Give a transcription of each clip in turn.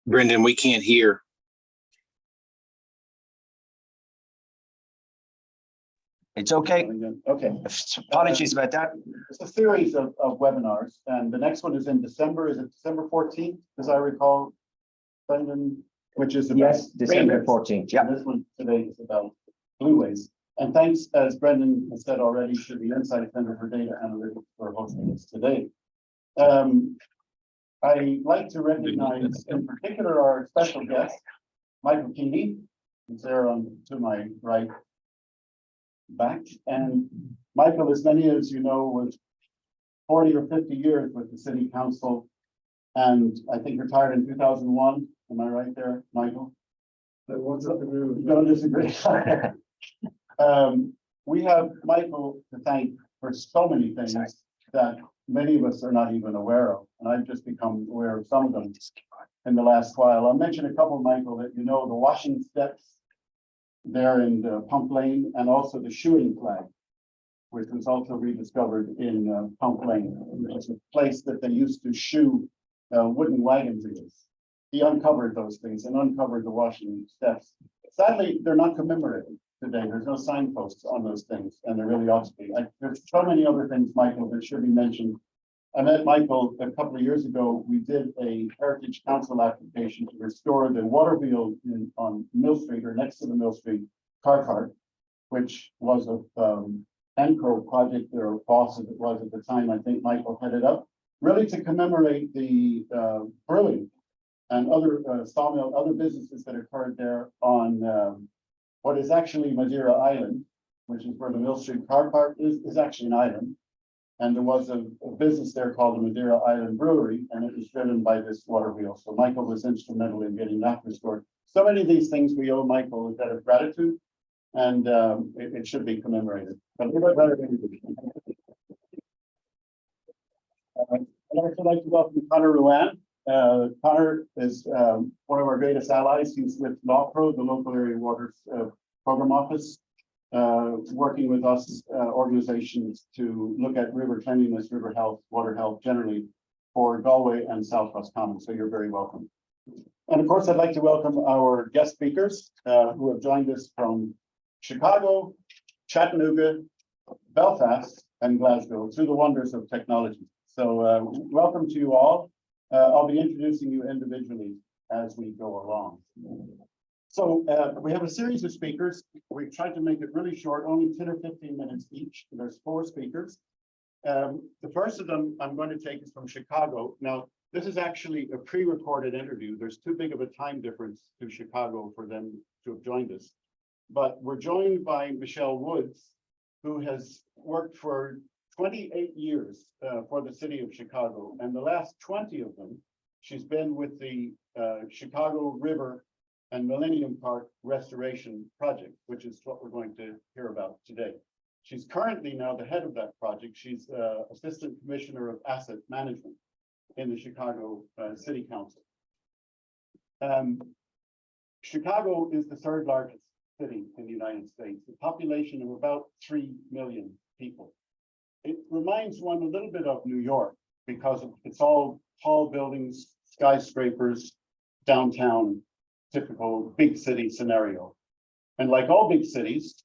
Brendan, we can't hear. It's okay. Okay. Apologies about that. It's a series of webinars, and the next one is in December. Is it December 14th, as I recall, Brendan? Which is about Yes, December Greenways. 14th. Yeah. And this one today is about Blueways. And thanks, as Brendan has said already, to the Insight Center for Data Analytics for hosting this today. I'd like to recognize in particular our special guest, Michael Keeney, who's there on to my right back. And Michael, as many as you know, was 40 or 50 years with the city council, and I think retired in 2001. Am I right there, Michael? Don't disagree. We have Michael to thank for so many things that many of us are not even aware of, and I've just become aware of some of them in the last while. I'll mention a couple, Michael, that you know: the washing steps there in the Pump Lane, and also the shoeing flag, which was also rediscovered in Pump Lane, which is a place that they used to shoe wooden wagons in. He uncovered those things and uncovered the washing steps. Sadly, they're not commemorated today. There's no signposts on those things, and there really ought to be. There's so many other things, Michael, that should be mentioned. I met Michael a couple of years ago. We did a Heritage Council application to restore the water wheel on Mill Street, or next to the Mill Street car park, which was a ENCO project, or boss as it was at the time. I think Michael headed up, really to commemorate the brewing and other sawmill, other businesses that occurred there on what is actually Madeira Island, which is where the Mill Street car park is actually an island. And there was a business there called the Madeira Island Brewery, and it was driven by this water wheel. So Michael was instrumental in getting that restored. So many of these things we owe Michael a debt of gratitude, and it should be commemorated. But I'd also like to welcome Connor Ruan. Connor is one of our greatest allies. He's with LawPro, the local area waters program office, working with us organizations to look at river cleanliness, river health, water health generally for Galway and South Roscommon. So you're very welcome. And of course, I'd like to welcome our guest speakers who have joined us from Chicago, Chattanooga, Belfast, and Glasgow through the wonders of technology. So welcome to you all. I'll be introducing you individually as we go along. So we have a series of speakers. We've tried to make it really short, only 10 or 15 minutes each. There's 4 speakers. The first of them I'm going to take is from Chicago. Now, this is actually a pre-recorded interview. There's too big of a time difference to Chicago for them to have joined us. But we're joined by Michelle Woods, who has worked for 28 years for the city of Chicago, and the last 20 of them, she's been with the Chicago River and Millennium Park Restoration Project, which is what we're going to hear about today. She's currently now the head of that project. She's Assistant Commissioner of Asset Management in the Chicago City Council. Chicago is the 3rd largest city in the United States, a population of about 3 million people. It reminds one a little bit of New York because it's all tall buildings, skyscrapers, downtown, typical big city scenario. And like all big cities,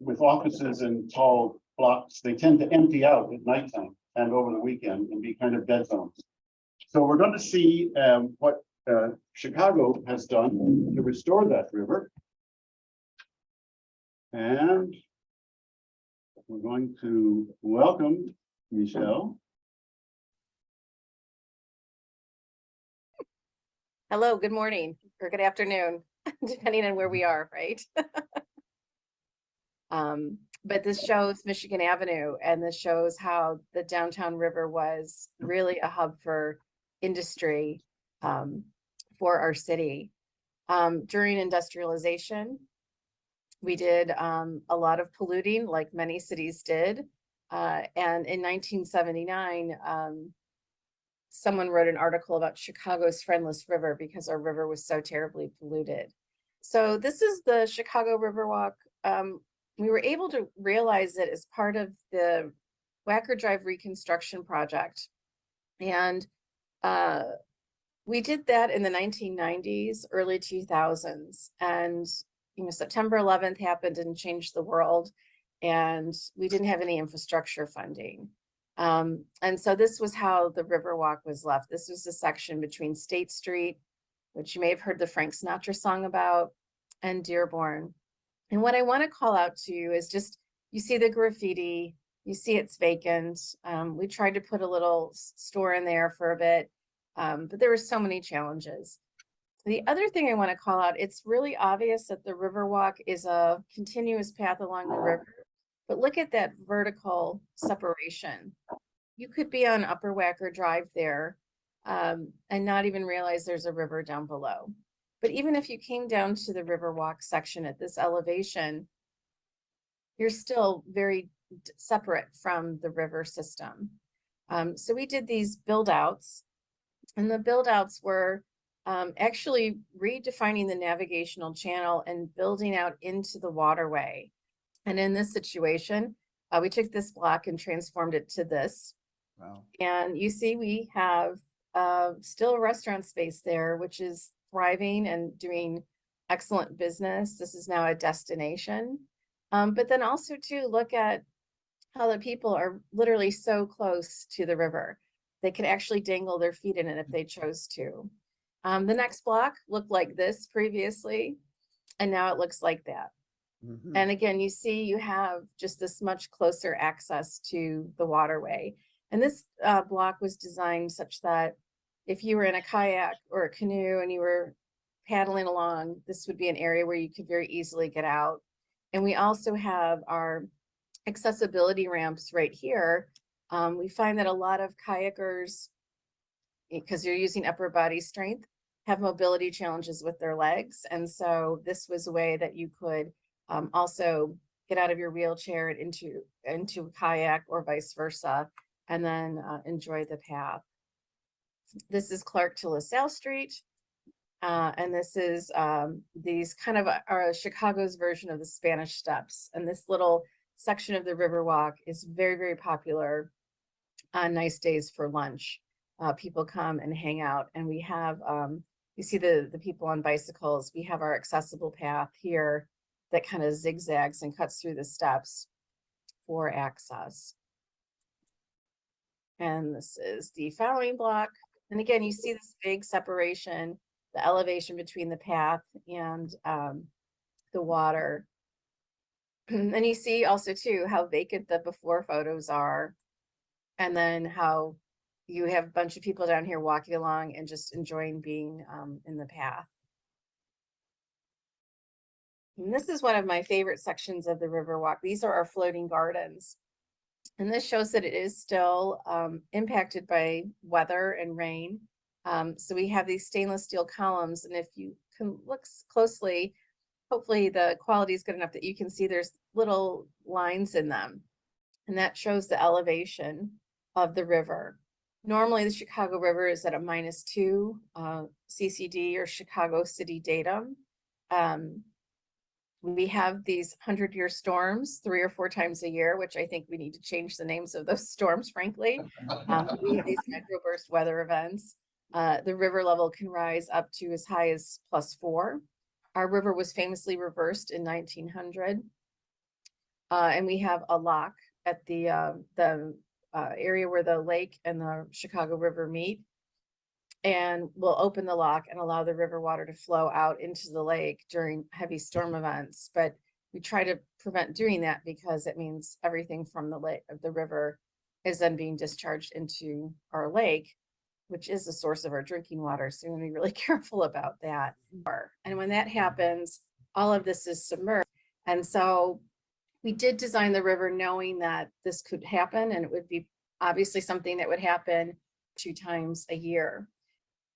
with offices in tall blocks, they tend to empty out at nighttime and over the weekend and be kind of dead zones. So we're going to see what Chicago has done to restore that river. And we're going to welcome Michelle. Hello, good morning or good afternoon, depending on where we are, right? But this shows Michigan Avenue, and this shows how the downtown river was really a hub for industry for our city. During industrialization, we did a lot of polluting, like many cities did. And in 1979, someone wrote an article about Chicago's friendless river because our river was so terribly polluted. So this is the Chicago Riverwalk. We were able to realize it as part of the Wacker Drive reconstruction project. And We did that in the 1990s, early 2000s, and September 11th happened and changed the world, and we didn't have any infrastructure funding. And so this was how the Riverwalk was left. This was the section between State Street, which you may have heard the Frank Sinatra song about, and Dearborn. And what I want to call out to you is just, you see the graffiti, you see it's vacant. We tried to put a little store in there for a bit, but there were so many challenges. The other thing I want to call out, it's really obvious that the Riverwalk is a continuous path along the river, but look at that vertical separation. You could be on Upper Wacker Drive there and not even realize there's a river down below. But even if you came down to the Riverwalk section at this elevation, you're still very separate from the river system. So we did these build outs, and the build outs were actually redefining the navigational channel and building out into the waterway. And in this situation, we took this block and transformed it to this. Wow. And you see we have still a restaurant space there, which is thriving and doing excellent business. This is now a destination. But then also to look at how the people are literally so close to the river. They could actually dangle their feet in it if they chose to. The next block looked like this previously, and now it looks like that. Mhm. And again, you see you have just this much closer access to the waterway. And this block was designed such that if you were in a kayak or a canoe and you were paddling along, this would be an area where you could very easily get out. And we also have our accessibility ramps right here. We find that a lot of kayakers, because you're using upper body strength, have mobility challenges with their legs. And so this was a way that you could also get out of your wheelchair and into a kayak or vice versa, and then enjoy the path. This is Clark to LaSalle Street. And this is these kind of are Chicago's version of the Spanish Steps. And this little section of the Riverwalk is very, very popular on nice days for lunch. People come and hang out, and we have, you see the people on bicycles. We have our accessible path here that kind of zigzags and cuts through the steps for access. And this is the following block. And again, you see this big separation, the elevation between the path and the water. And you see also too how vacant the before photos are, and then how you have a bunch of people down here walking along and just enjoying being in the path. And this is one of my favorite sections of the Riverwalk. These are our floating gardens. And this shows that it is still impacted by weather and rain. So we have these stainless steel columns, and if you can look closely, hopefully the quality is good enough that you can see there's little lines in them. And that shows the elevation of the river. Normally the Chicago River is at a -2 CCD or Chicago City datum. We have these 100-year storms 3 or 4 times a year, which I think we need to change the names of those storms, frankly. We have these microburst weather events. The river level can rise up to as high as +4. Our river was famously reversed in 1900. And we have a lock at the area where the lake and the Chicago River meet. And we'll open the lock and allow the river water to flow out into the lake during heavy storm events. But we try to prevent doing that because it means everything from the lake of the river is then being discharged into our lake, which is the source of our drinking water. So we want to be really careful about that. And when that happens, all of this is submerged. And so we did design the river knowing that this could happen, and it would be obviously something that would happen 2 times a year.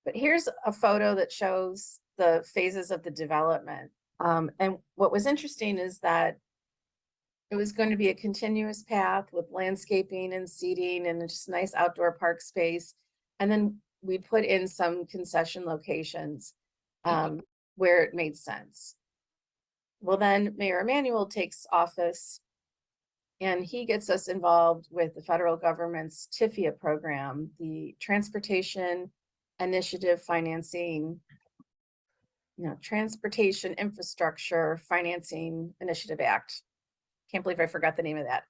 But here's a photo that shows the phases of the development. And what was interesting is that it was going to be a continuous path with landscaping and seating and just nice outdoor park space. And then we put in some concession locations where it made sense. Well, then Mayor Emanuel takes office, and he gets us involved with the federal government's TIFIA program, the Transportation initiative financing, Transportation Infrastructure Financing Initiative Act. Can't believe I forgot the name of that.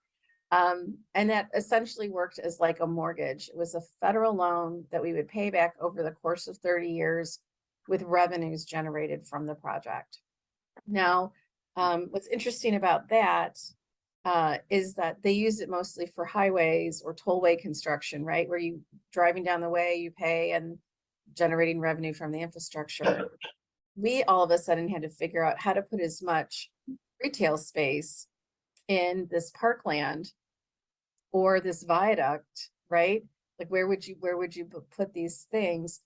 And that essentially worked as like a mortgage. It was a federal loan that we would pay back over the course of 30 years with revenues generated from the project. Now, what's interesting about that is that they use it mostly for highways or tollway construction, right? Where you driving down the way, you pay and generating revenue from the infrastructure. We all of a sudden had to figure out how to put as much retail space in this parkland or this viaduct, right? Like where would you put these things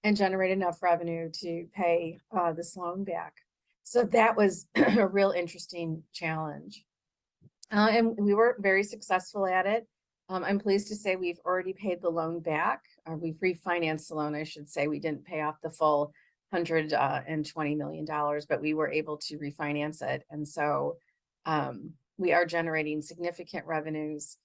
and generate enough revenue to pay this loan back? So that was a real interesting challenge. And we were very successful at it. I'm pleased to say we've already paid the loan back. We've refinanced the loan, I should say. We didn't pay off the full $120 million, but we were able to refinance it. And so we are generating significant revenues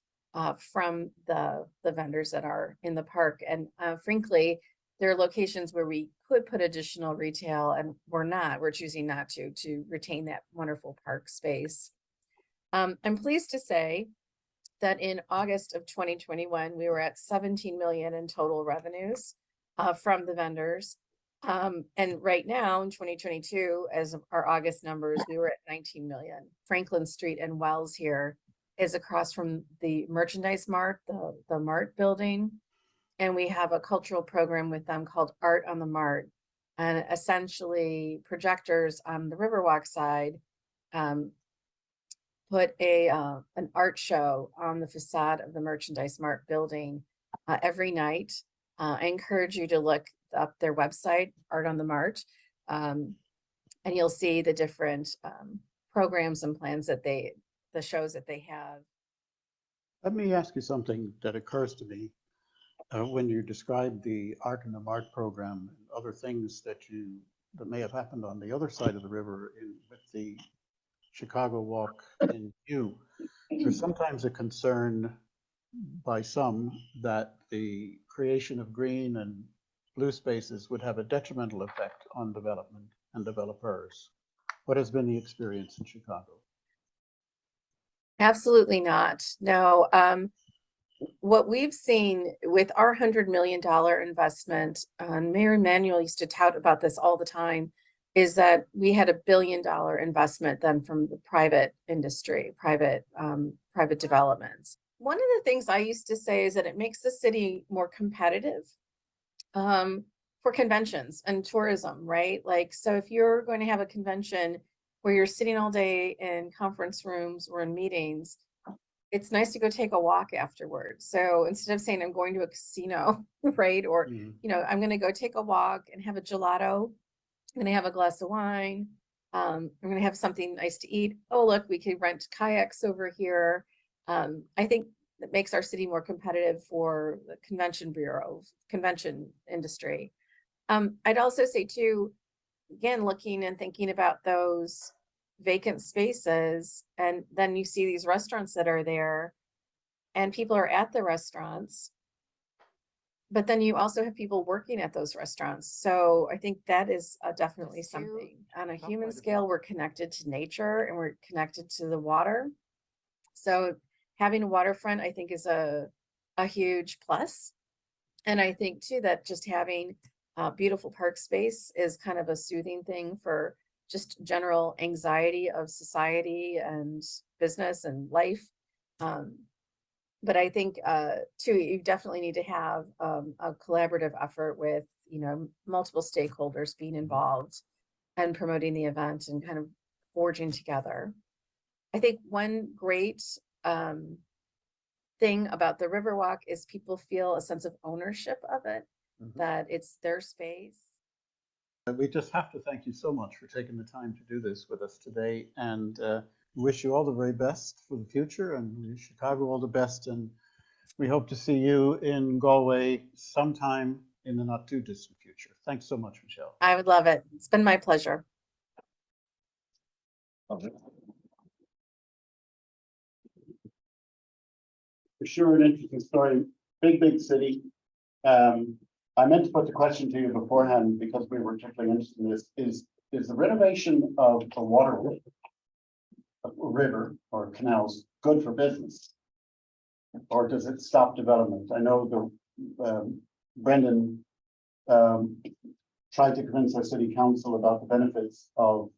from the vendors that are in the park. And frankly, there are locations where we could put additional retail and we're choosing not to retain that wonderful park space. I'm pleased to say that in August of 2021, we were at 17 million in total revenues from the vendors. And right now in 2022, as of our August numbers, we were at 19 million. Franklin Street and Wells here is across from the Merchandise Mart, the Mart building. And we have a cultural program with them called Art on the Mart. And essentially projectors on the Riverwalk side put an art show on the facade of the Merchandise Mart building every night. I encourage you to look up their website, Art on the Mart, and you'll see the different programs and plans that the shows that they have. Let me ask you something that occurs to me when you describe the Art on the Mart program and other things that may have happened on the other side of the river with the Chicago Walk in view. There's sometimes a concern by some that the creation of green and blue spaces would have a detrimental effect on development and developers. What has been the experience in Chicago? Absolutely not. No. What we've seen with our $100 million investment, Mayor Emanuel used to tout about this all the time, is that we had $1 billion investment then from the private industry, private developments. One of the things I used to say is that it makes the city more competitive for conventions and tourism, right? Like, so if you're going to have a convention where you're sitting all day in conference rooms or in meetings, it's nice to go take a walk afterwards. So instead of saying I'm going to a casino, right? Or, I'm going to go take a walk and have a gelato. I'm going to have a glass of wine. I'm going to have something nice to eat. Oh, look, we could rent kayaks over here. I think that makes our city more competitive for the convention bureau, convention industry. I'd also say too, again, looking and thinking about those vacant spaces, and then you see these restaurants that are there and people are at the restaurants, but then you also have people working at those restaurants. So I think that is definitely something. On a human scale, we're connected to nature and we're connected to the water. So having a waterfront, I think, is a huge plus. And I think too that just having beautiful park space is kind of a soothing thing for just general anxiety of society and business and life. But I think too, you definitely need to have a collaborative effort with, multiple stakeholders being involved and promoting the event and kind of forging together. I think one great thing about the Riverwalk is people feel a sense of ownership of it, that it's their space. We just have to thank you so much for taking the time to do this with us today, and wish you all the very best for the future, and wish Chicago all the best. And we hope to see you in Galway sometime in the not too distant future. Thanks so much, Michelle. I would love it. It's been my pleasure. For sure, an interesting story. Big city. I meant to put the question to you beforehand because we were particularly interested in this, is the renovation of a river or canals good for business? Or does it stop development? I know Brendan tried to convince our city council about the benefits of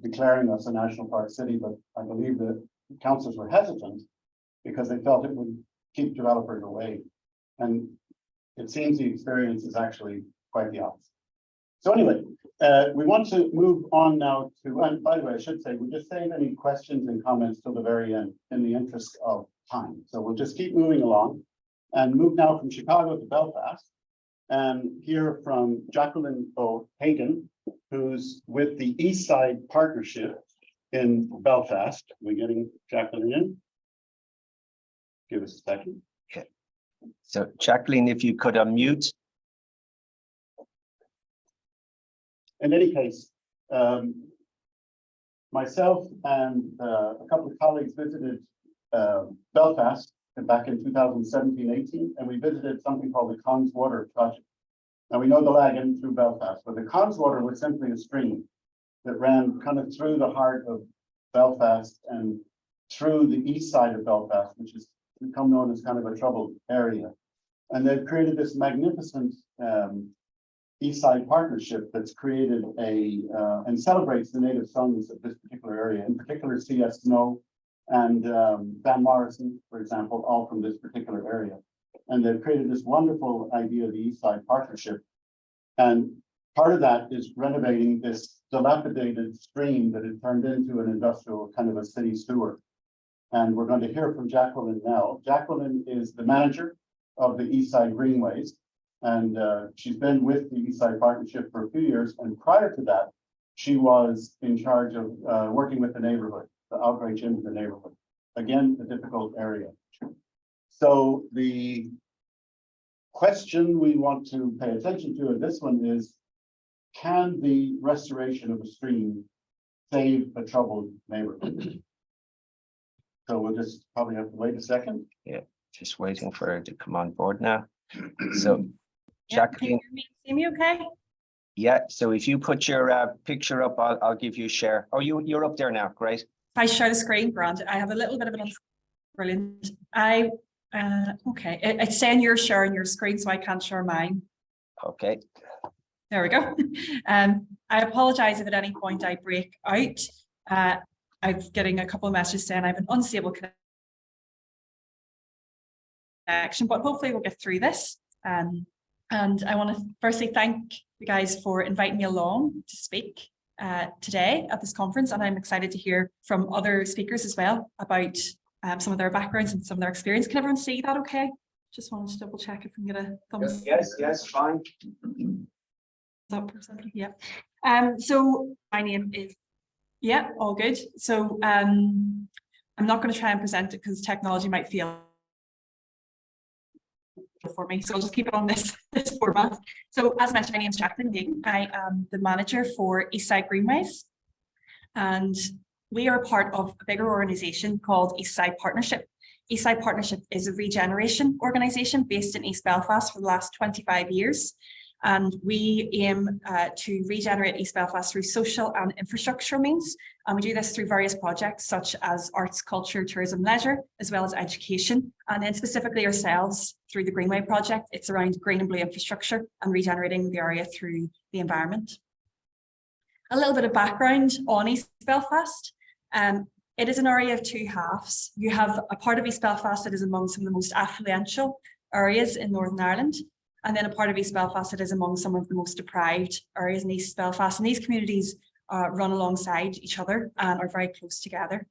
declaring us a national park city, but I believe that councils were hesitant because they felt it would keep developers away. And it seems the experience is actually quite the opposite. So anyway, we want to move on now to, and by the way, I should say, we'll just save any questions and comments till the very end in the interest of time. So we'll just keep moving along and move now from Chicago to Belfast and hear from Jacqueline O'Hagan, who's with the East Side Partnership in Belfast. We're getting Jacqueline in. Give us a second. Okay. So Jacqueline, if you could unmute. In any case, myself and a couple of colleagues visited Belfast back in 2017-18, and we visited something called the Connswater project. Now we know the lag in through Belfast, but the Connswater was simply a stream that ran kind of through the heart of Belfast and through the east side of Belfast, which has become known as kind of a troubled area. And they've created this magnificent East Side Partnership that's created and celebrates the native sons of this particular area, in particular C.S. Snow and Van Morrison, for example, all from this particular area. And they've created this wonderful idea of the East Side Partnership. And part of that is renovating this dilapidated stream that had turned into an industrial kind of a city sewer. And we're going to hear from Jacqueline now. Jacqueline is the manager of the East Side Greenways. And she's been with the East Side Partnership for a few years. And prior to that, she was in charge of working with the neighborhood, the outreach into the neighborhood. Again, a difficult area. So the question we want to pay attention to in this one is, can the restoration of a stream save a troubled neighborhood? So we'll just probably have to wait a second. Yeah, just waiting for her to come on board now. So Jacqueline, Can you see me okay? yeah, so if you put your picture up, I'll give you a share. Oh, you're up there now, great. If I share the screen, Grant, I have a little bit of an brilliant. Okay, it's saying you're sharing your screen, so I can't share mine. Okay. There we go. I apologize if at any point I break out. I'm getting a couple of messages saying I have an unstable connection, but hopefully we'll get through this. And I want to firstly thank you guys for inviting me along to speak today at this conference, and I'm excited to hear from other speakers as well about some of their backgrounds and some of their experience. Can everyone see that okay? Just wanted to double check if we can get a thumbs up. Yes, fine. Up or something. Yeah. So my name is, yeah, all good. So I'm not going to try and present it because technology might fail for me, so I'll just keep it on this format. So as mentioned, my name is Jacqueline O'Hagan. I am the manager for East Side Greenways, and we are part of a bigger organisation called East Side Partnership. East Side Partnership is a regeneration organisation based in East Belfast for the last 25 years. And we aim to regenerate East Belfast through social and infrastructure means. And we do this through various projects such as arts, culture, tourism, leisure, as well as education. And then specifically ourselves through the Greenway project, it's around green and blue infrastructure and regenerating the area through the environment. A little bit of background on East Belfast. It is an area of two halves. You have a part of East Belfast that is among some of the most affluential areas in Northern Ireland. And then a part of East Belfast that is among some of the most deprived areas in East Belfast. And these communities run alongside each other and are very close together.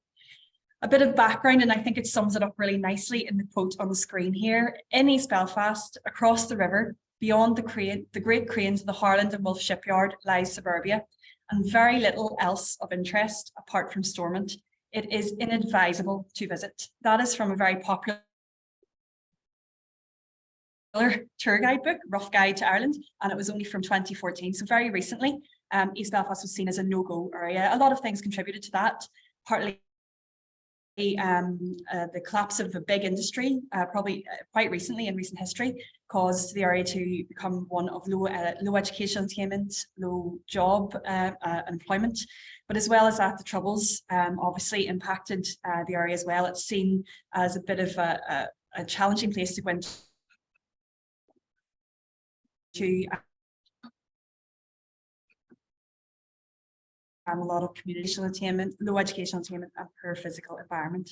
A bit of background, and I think it sums it up really nicely in the quote on the screen here. In East Belfast, across the river, beyond the Great Cranes, the Harland and Wolff shipyard lies suburbia, and very little else of interest apart from Stormont. It is inadvisable to visit. That is from a very popular tour guide book, Rough Guide to Ireland, and it was only from 2014. So very recently, East Belfast was seen as a no-go area. A lot of things contributed to that, partly the collapse of a big industry, probably quite recently in recent history, caused the area to become one of low education attainment, low job employment. But as well as that, the Troubles obviously impacted the area as well. It's seen as a bit of a challenging place to go into. A lot of community attainment, low educational attainment, and poor physical environment.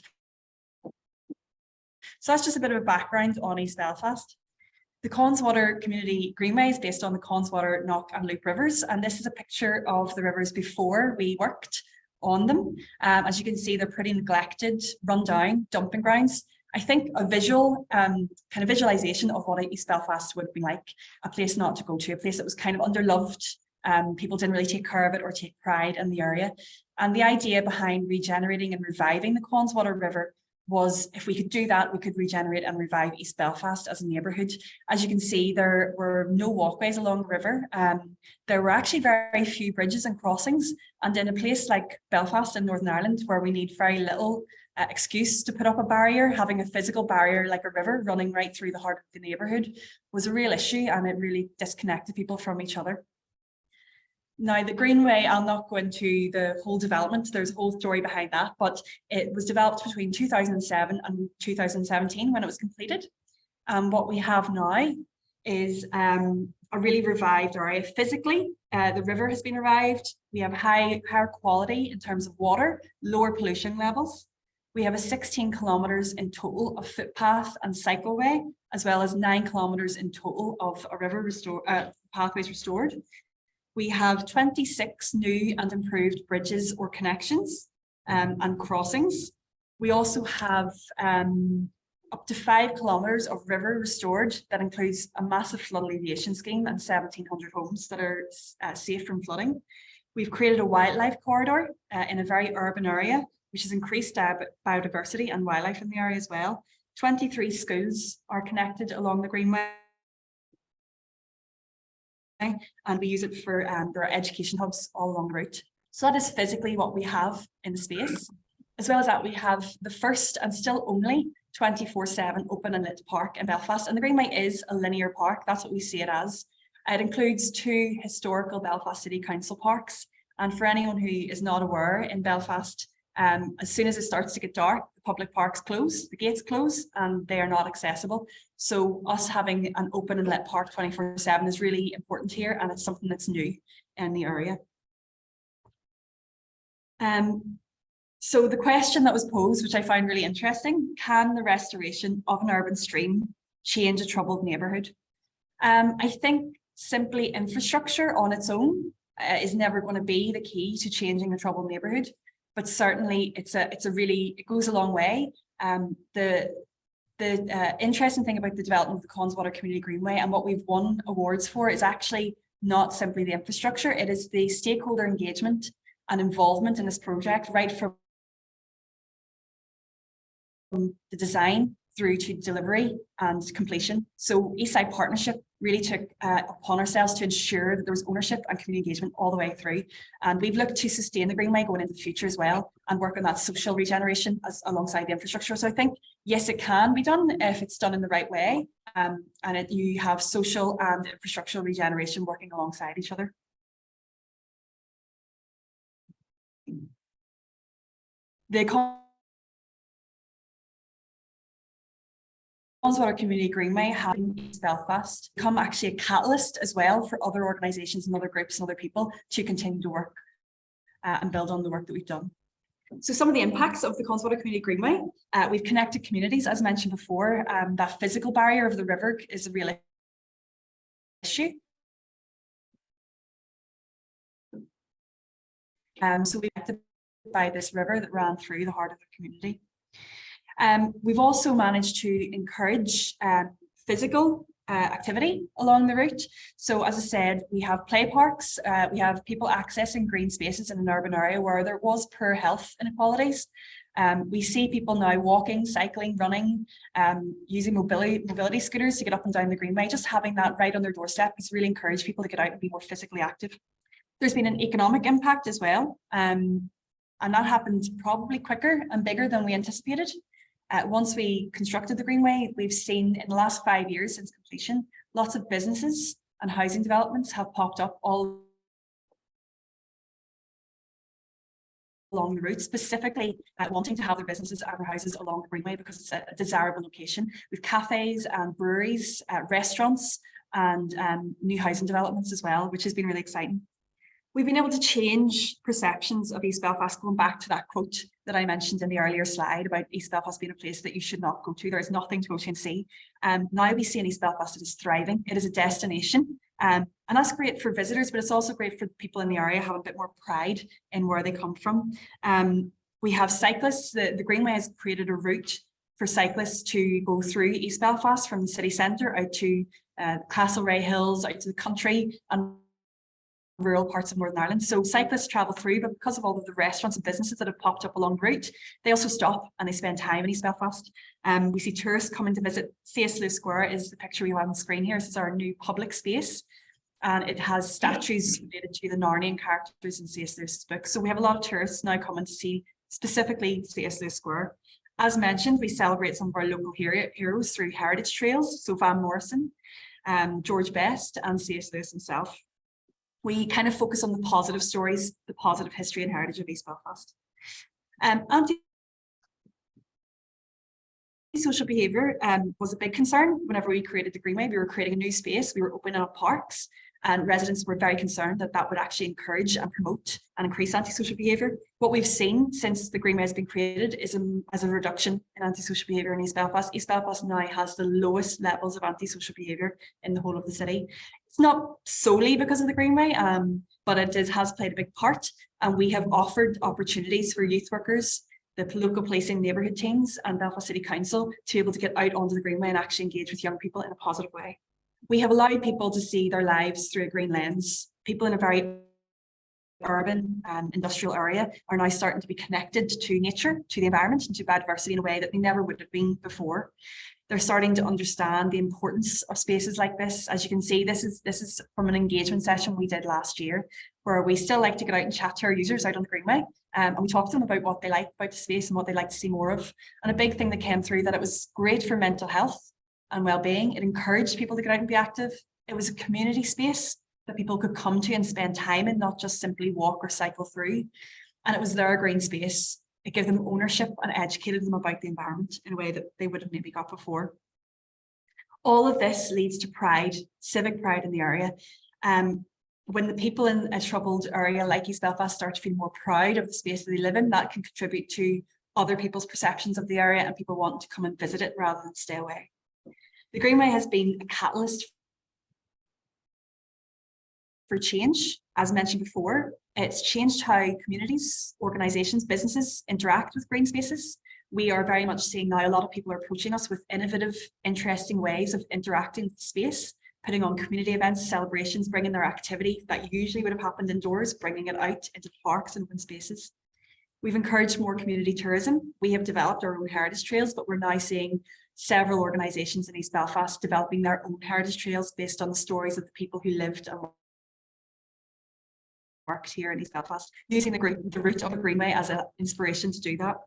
So that's just a bit of a background on East Belfast. The Connswater Community Greenway is based on the Connswater, Knock and Loop rivers, and this is a picture of the rivers before we worked on them. As you can see, they're pretty neglected, run down, dumping grounds. I think a visual kind of visualization of what East Belfast would be like, a place not to go to, a place that was kind of underloved. People didn't really take care of it or take pride in the area. And the idea behind regenerating and reviving the Connswater River was, if we could do that, we could regenerate and revive East Belfast as a neighbourhood. As you can see, there were no walkways along the river. There were actually very few bridges and crossings. And in a place like Belfast in Northern Ireland, where we need very little excuse to put up a barrier, having a physical barrier like a river running right through the heart of the neighbourhood was a real issue, and it really disconnected people from each other. Now, the Greenway, I'll not go into the whole development, there's a whole story behind that, but it was developed between 2007 and 2017 when it was completed. What we have now is a really revived area. Physically, the river has been revived. We have higher quality in terms of water, lower pollution levels. We have a 16 kilometres in total of footpath and cycleway, as well as 9 kilometres in total of a river pathways restored. We have 26 new and improved bridges or connections and crossings. We also have up to 5 kilometres of river restored. That includes a massive flood alleviation scheme and 1,700 homes that are safe from flooding. We've created a wildlife corridor in a very urban area, which has increased biodiversity and wildlife in the area as well. 23 schools are connected along the Greenway, and we use it for there are education hubs all along the route. So that is physically what we have in the space. As well as that, we have the first and still only 24/7 open and lit park in Belfast. And the Greenway is a linear park. That's what we see it as. It includes 2 historical Belfast City Council parks. And for anyone who is not aware, in Belfast, as soon as it starts to get dark, the public parks close, the gates close, and they are not accessible. So us having an open and lit park 24/7 is really important here, and it's something that's new in the area. So the question that was posed, which I find really interesting, can the restoration of an urban stream change a troubled neighbourhood? I think simply infrastructure on its own is never going to be the key to changing a troubled neighbourhood. But certainly it goes a long way. The interesting thing about the development of the Connswater Community Greenway and what we've won awards for is actually not simply the infrastructure, it is the stakeholder engagement and involvement in this project, right from the design through to delivery and completion. So Eastside Partnership really took upon ourselves to ensure that there was ownership and community engagement all the way through. And we've looked to sustain the Greenway going into the future as well and work on that social regeneration alongside the infrastructure. So I think, yes, it can be done if it's done in the right way. You have social and infrastructural regeneration working alongside each other. The Connswater Community Greenway having East Belfast become actually a catalyst as well for other organisations and other groups and other people to continue to work and build on the work that we've done. So some of the impacts of the Connswater Community Greenway, we've connected communities, as mentioned before. That physical barrier of the river is a real issue. So we're connected by this river that ran through the heart of the community. We've also managed to encourage physical activity along the route. So as I said, we have play parks, we have people accessing green spaces in an urban area where there was poor health inequalities. We see people now walking, cycling, running, using mobility scooters to get up and down the Greenway. Just having that right on their doorstep has really encouraged people to get out and be more physically active. There's been an economic impact as well. And that happened probably quicker and bigger than we anticipated. Once we constructed the Greenway, we've seen in the last 5 years since completion, lots of businesses and housing developments have popped up all along the route, specifically wanting to have their businesses and their houses along the Greenway because it's a desirable location with cafes and breweries, restaurants, and new housing developments as well, which has been really exciting. We've been able to change perceptions of East Belfast, going back to that quote that I mentioned in the earlier slide about East Belfast being a place that you should not go to. There is nothing to go to and see. Now we see in East Belfast it is thriving. It is a destination. And that's great for visitors, but it's also great for people in the area having a bit more pride in where they come from. We have cyclists. The Greenway has created a route for cyclists to go through East Belfast from the city centre out to Castlereagh Hills, out to the country and rural parts of Northern Ireland. So cyclists travel through, but because of all of the restaurants and businesses that have popped up along the route, they also stop and they spend time in East Belfast. We see tourists coming to visit. C.S. Lewis Square is the picture we have on the screen here. This is our new public space, and it has statues related to the Narnian characters in C.S. Lewis's book. So we have a lot of tourists now coming to see specifically C.S. Lewis Square. As mentioned, we celebrate some of our local heroes through heritage trails. So Van Morrison, George Best, and C.S. Lewis himself. We kind of focus on the positive stories, the positive history and heritage of East Belfast. Anti-social behaviour was a big concern whenever we created the Greenway. We were creating a new space, we were opening up parks, and residents were very concerned that that would actually encourage and promote and increase antisocial behaviour. What we've seen since the Greenway has been created is a reduction in antisocial behaviour in East Belfast. East Belfast now has the lowest levels of antisocial behaviour in the whole of the city. It's not solely because of the Greenway, but it has played a big part. And we have offered opportunities for youth workers, the local policing neighbourhood teams and Belfast City Council to be able to get out onto the Greenway and actually engage with young people in a positive way. We have allowed people to see their lives through a green lens. People in a very urban and industrial area are now starting to be connected to nature, to the environment, and to biodiversity in a way that they never would have been before. They're starting to understand the importance of spaces like this. As you can see, this is from an engagement session we did last year, where we still like to get out and chat to our users out on the Greenway. And we talked to them about what they like about the space and what they like to see more of. And a big thing that came through, that it was great for mental health and well-being. It encouraged people to get out and be active. It was a community space that people could come to and spend time in, not just simply walk or cycle through. And it was their green space. It gave them ownership and educated them about the environment in a way that they would have maybe got before. All of this leads to pride, civic pride in the area. When the people in a troubled area like East Belfast start to feel more proud of the space that they live in, that can contribute to other people's perceptions of the area and people wanting to come and visit it rather than stay away. The Greenway has been a catalyst for change. As mentioned before, it's changed how communities, organisations, businesses interact with green spaces. We are very much seeing now a lot of people are approaching us with innovative, interesting ways of interacting with the space, putting on community events, celebrations, bringing their activity that usually would have happened indoors, bringing it out into parks and open spaces. We've encouraged more community tourism. We have developed our own heritage trails, but we're now seeing several organisations in East Belfast developing their own heritage trails based on the stories of the people who lived and worked here in East Belfast, using the route of a Greenway as an inspiration to do that.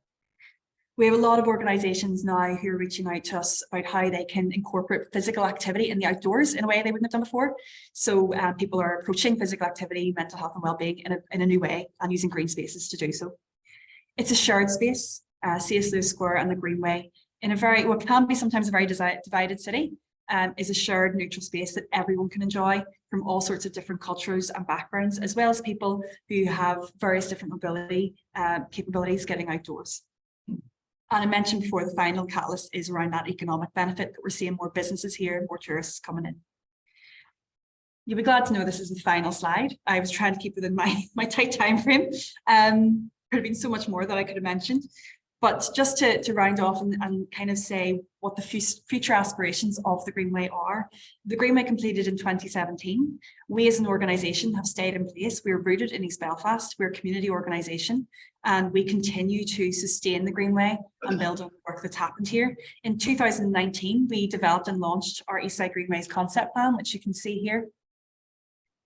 We have a lot of organisations now who are reaching out to us about how they can incorporate physical activity in the outdoors in a way they wouldn't have done before. So people are approaching physical activity, mental health and wellbeing in a new way and using green spaces to do so. It's a shared space, C.S. Lewis Square and the Greenway, in a very, what can be sometimes a very divided city, is a shared neutral space that everyone can enjoy from all sorts of different cultures and backgrounds, as well as people who have various different mobility capabilities getting outdoors. And I mentioned before, the final catalyst is around that economic benefit that we're seeing more businesses here, more tourists coming in. You'll be glad to know this is the final slide. I was trying to keep within my tight time frame. Could have been so much more that I could have mentioned. But just to round off and kind of say what the future aspirations of the Greenway are. The Greenway completed in 2017. We as an organisation have stayed in place. We're rooted in East Belfast. We're a community organisation and we continue to sustain the Greenway and build on the work that's happened here. In 2019, we developed and launched our Eastside Greenways concept plan, which you can see here.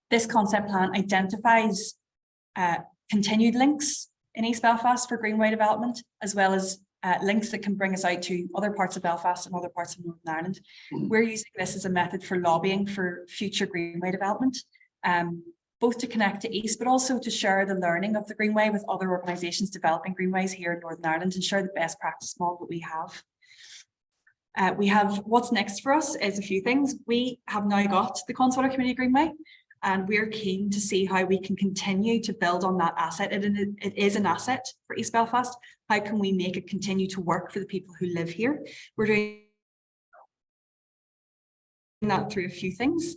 This concept plan identifies continued links in East Belfast for Greenway development, as well as links that can bring us out to other parts of Belfast and other parts of Northern Ireland. We're using this as a method for lobbying for future Greenway development, both to connect to East, but also to share the learning of the Greenway with other organisations developing Greenways here in Northern Ireland and share the best practice model that we have. What's next for us is a few things. We have now got the Connswater Community Greenway, and we're keen to see how we can continue to build on that asset. It is an asset for East Belfast. How can we make it continue to work for the people who live here? We're doing that through a few things.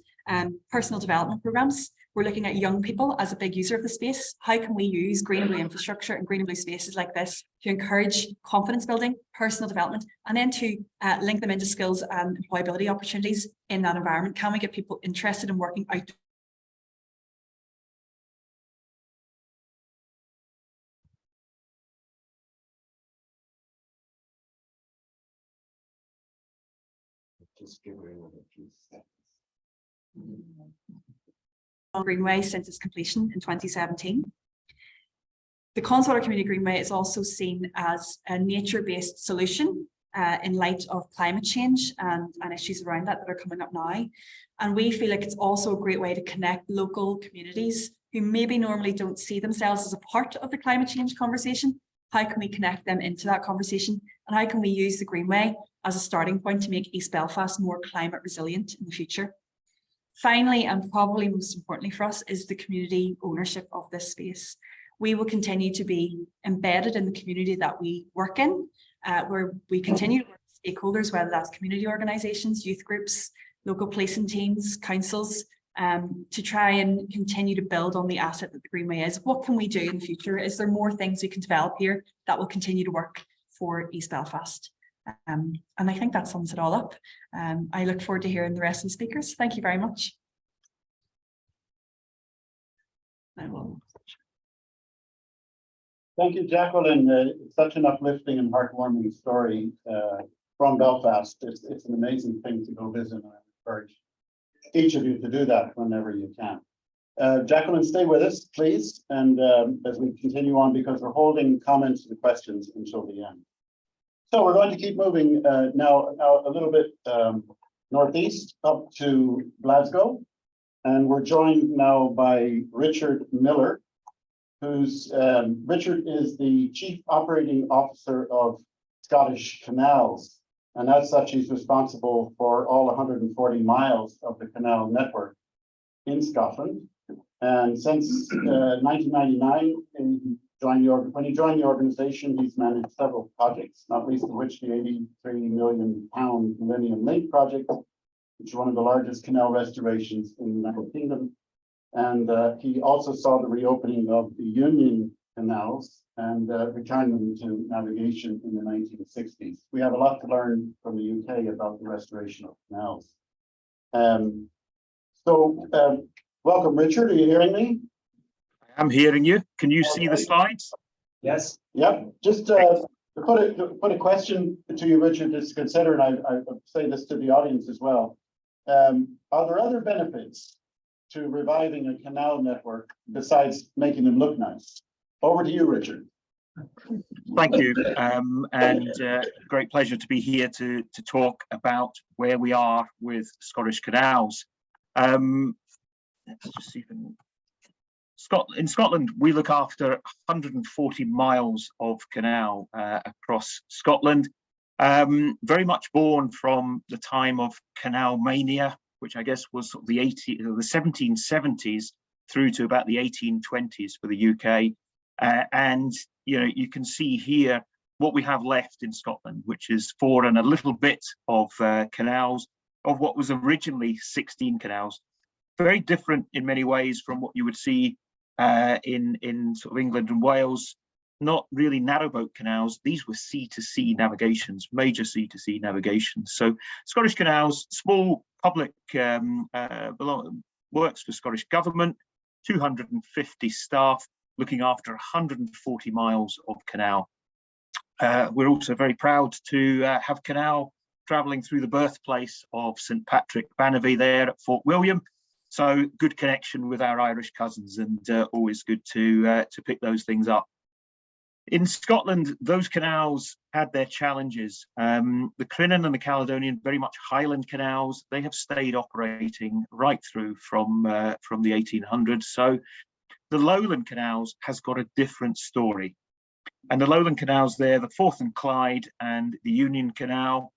Personal development programs. We're looking at young people as a big user of the space. How can we use green and blue infrastructure and green and blue spaces like this to encourage confidence building, personal development, and then to link them into skills and employability opportunities in that environment? Can we get people interested in working out? Just give her another few seconds. Greenway since its completion in 2017. The Connswater Community Greenway is also seen as a nature-based solution in light of climate change and issues around that are coming up now. And we feel like it's also a great way to connect local communities who maybe normally don't see themselves as a part of the climate change conversation. How can we connect them into that conversation? And how can we use the Greenway as a starting point to make East Belfast more climate resilient in the future? Finally, and probably most importantly for us, is the community ownership of this space. We will continue to be embedded in the community that we work in, where we continue to work with stakeholders, whether that's community organisations, youth groups, local policing teams, councils, to try and continue to build on the asset that the Greenway is. What can we do in the future? Is there more things we can develop here that will continue to work for East Belfast? And I think that sums it all up. I look forward to hearing the rest of the speakers. Thank you very much. Thank you, Jacqueline. It's such an uplifting and heartwarming story from Belfast. It's an amazing thing to go visit, and I encourage each of you to do that whenever you can. Jacqueline, stay with us, please, and as we continue on, because we're holding comments and questions until the end. So we're going to keep moving now a little bit northeast up to Glasgow, and we're joined now by Richard Miller, who's Richard is the Chief Operating Officer of Scottish Canals, and as such he's responsible for all 140 miles of the canal network in Scotland. And since 1999, when he joined the organization, he's managed several projects, not least of which the £83 million Millennium Link project, which is one of the largest canal restorations in the United Kingdom. And he also saw the reopening of the Union canals and returned them to navigation in the 1960s. We have a lot to learn from the UK about the restoration of canals. Welcome, Richard. Are you hearing me? I'm hearing you. Can you see the slides? Yes. Yep. Just to put a question to you, Richard, to consider, and I say this to the audience as well. Are there other benefits to reviving a canal network besides making them look nice? Over to you, Richard. Thank you, and great pleasure to be here to talk about where we are with Scottish Canals. Let's just see if in Scotland, we look after 140 miles of canal across Scotland, very much born from the time of canal mania, which I guess was sort of the 1770s through to about the 1820s for the UK. And you can see here what we have left in Scotland, which is 4 and a little bit of canals of what was originally 16 canals. Very different in many ways from what you would see in sort of England and Wales. Not really narrowboat canals. These were sea-to-sea navigations, major sea-to-sea navigations. So Scottish Canals, small public works for Scottish government, 250 staff looking after 140 miles of canal. We're also very proud to have canal travelling through the birthplace of St Patrick Bannerby there at Fort William. So good connection with our Irish cousins, and always good to pick those things up. In Scotland, those canals had their challenges. The Crinan and the Caledonian, very much Highland canals, they have stayed operating right through from the 1800s. So the Lowland canals has got a different story. And the Lowland canals there, the Forth and Clyde and the Union Canal,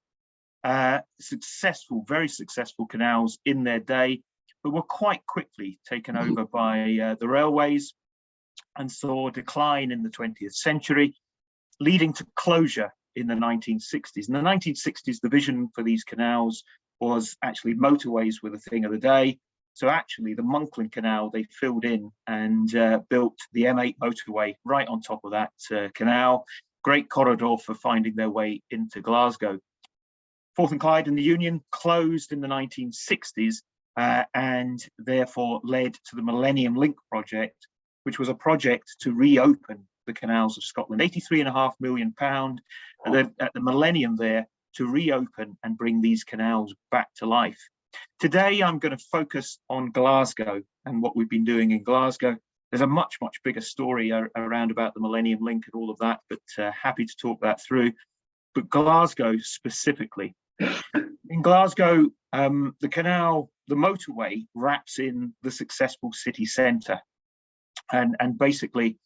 successful, very successful canals in their day, but were quite quickly taken over by the railways and saw a decline in the 20th century, leading to closure in the 1960s. In the 1960s, the vision for these canals was actually motorways were the thing of the day. So actually the Monkland Canal, they filled in and built the M8 motorway right on top of that canal. Great corridor for finding their way into Glasgow. Forth and Clyde and the Union closed in the 1960s and therefore led to the Millennium Link project, which was a project to reopen the canals of Scotland, £83.5 million at the Millennium there to reopen and bring these canals back to life. Today, I'm going to focus on Glasgow and what we've been doing in Glasgow. There's a much, much bigger story around about the Millennium Link and all of that, but happy to talk that through. But Glasgow specifically. In Glasgow, the canal, the motorway wraps in the successful city centre. And basically,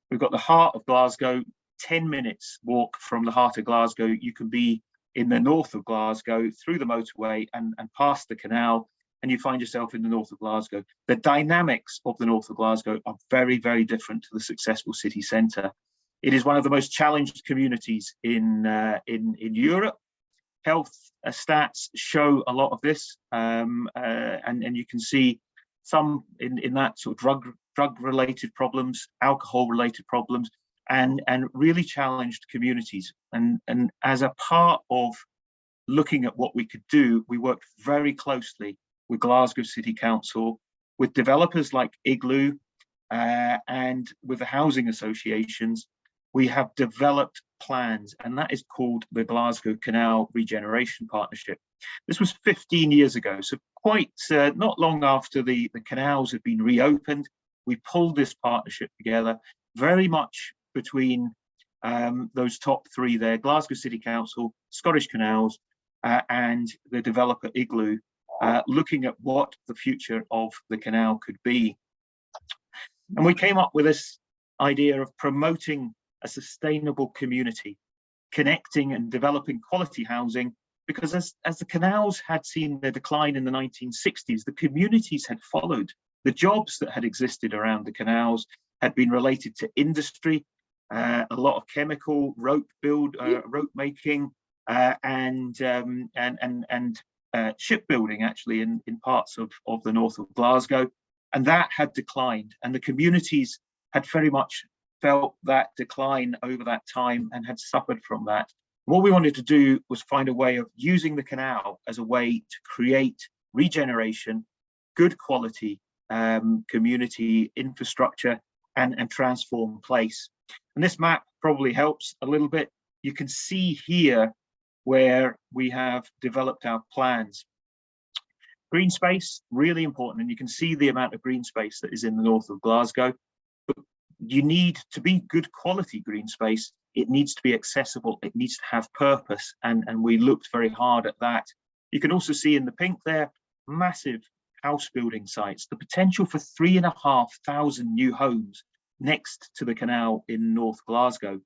we've got the heart of Glasgow, 10 minutes walk from the heart of Glasgow. You can be in the north of Glasgow through the motorway and past the canal, and you find yourself in the north of Glasgow. The dynamics of the north of Glasgow are very, very different to the successful city centre. It is one of the most challenged communities in Europe. Health stats show a lot of this, and you can see some in that sort of drug-related problems, alcohol-related problems, and really challenged communities. And as a part of looking at what we could do, we worked very closely with Glasgow City Council, with developers like Igloo, and with the housing associations. We have developed plans, and that is called the Glasgow Canal Regeneration Partnership. This was 15 years ago, so quite not long after the canals had been reopened. We pulled this partnership together, very much between those top three there, Glasgow City Council, Scottish Canals, and the developer Igloo, looking at what the future of the canal could be. And we came up with this idea of promoting a sustainable community, connecting and developing quality housing, because as the canals had seen their decline in the 1960s, the communities had followed. The jobs that had existed around the canals had been related to industry, a lot of chemical, rope making, and shipbuilding actually in parts of the north of Glasgow. And that had declined, and the communities had very much felt that decline over that time and had suffered from that. What we wanted to do was find a way of using the canal as a way to create regeneration, good quality community infrastructure, and transform place. And this map probably helps a little bit. You can see here where we have developed our plans. Green space, really important, and you can see the amount of green space that is in the north of Glasgow. But you need to be good quality green space. It needs to be accessible. It needs to have purpose, and we looked very hard at that. You can also see in the pink there, massive house building sites, the potential for 3,500 new homes next to the canal in North Glasgow.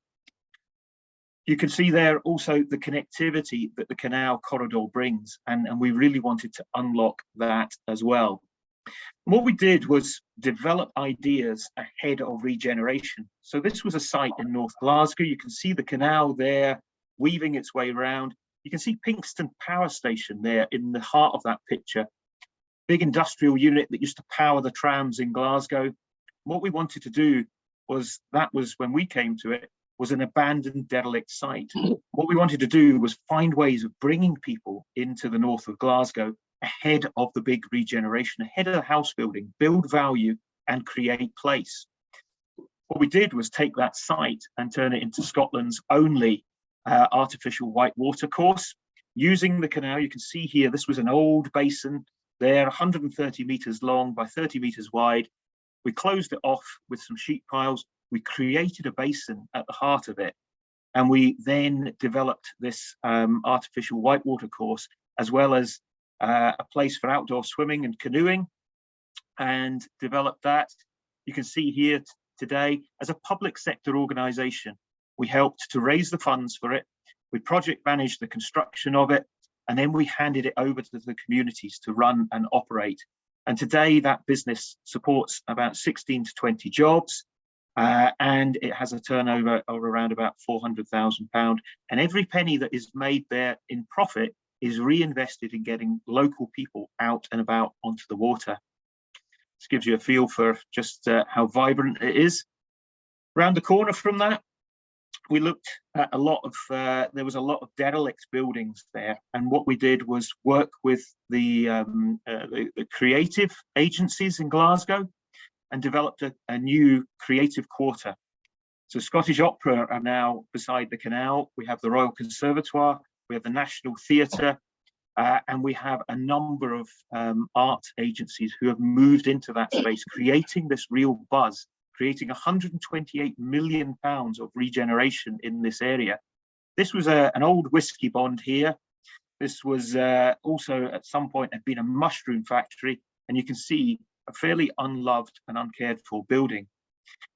You can see there also the connectivity that the canal corridor brings, and we really wanted to unlock that as well. And what we did was develop ideas ahead of regeneration. So this was a site in North Glasgow. You can see the canal there weaving its way around. You can see Pinkston Power Station there in the heart of that picture. Big industrial unit that used to power the trams in Glasgow. What we wanted to do was, that was when we came to it, was an abandoned derelict site. What we wanted to do was find ways of bringing people into the north of Glasgow ahead of the big regeneration, ahead of the house building, build value and create place. What we did was take that site and turn it into Scotland's only artificial white water course. Using the canal, you can see here, this was an old basin there, 130 meters long by 30 meters wide. We closed it off with some sheet piles, we created a basin at the heart of it. And we then developed this artificial whitewater course, as well as a place for outdoor swimming and canoeing, and developed that. You can see here today, as a public sector organization, we helped to raise the funds for it. We project managed the construction of it, and then we handed it over to the communities to run and operate. And today that business supports about 16 to 20 jobs, and it has a turnover of around about £400,000. And every penny that is made there in profit is reinvested in getting local people out and about onto the water. This gives you a feel for just how vibrant it is. Round the corner from that, we looked at a lot of, there was a lot of derelict buildings there. And what we did was work with the creative agencies in Glasgow and developed a new creative quarter. So Scottish Opera are now beside the canal. We have the Royal Conservatoire, we have the National Theatre, and we have a number of art agencies who have moved into that space, creating this real buzz, creating £128 million of regeneration in this area. This was an old whiskey bond here. This was also at some point had been a mushroom factory, and you can see a fairly unloved and uncared for building.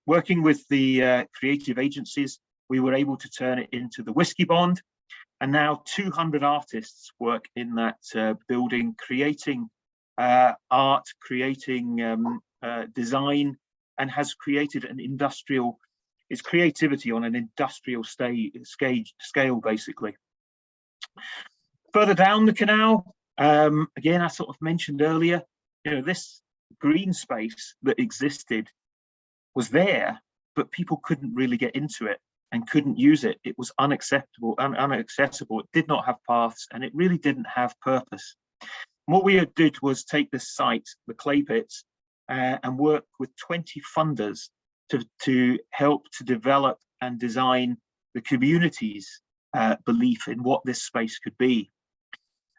Working with the creative agencies, we were able to turn it into the whiskey bond, and now 200 artists work in that building, creating art, creating design, and has created an industrial, it's creativity on an industrial scale, basically. Further down the canal, again, I sort of mentioned earlier, you know, this green space that existed was there, but people couldn't really get into it and couldn't use it. It was unacceptable and inaccessible. It did not have paths, and it really didn't have purpose. What we did was take this site, the clay pits, and work with 20 funders to help to develop and design the community's belief in what this space could be.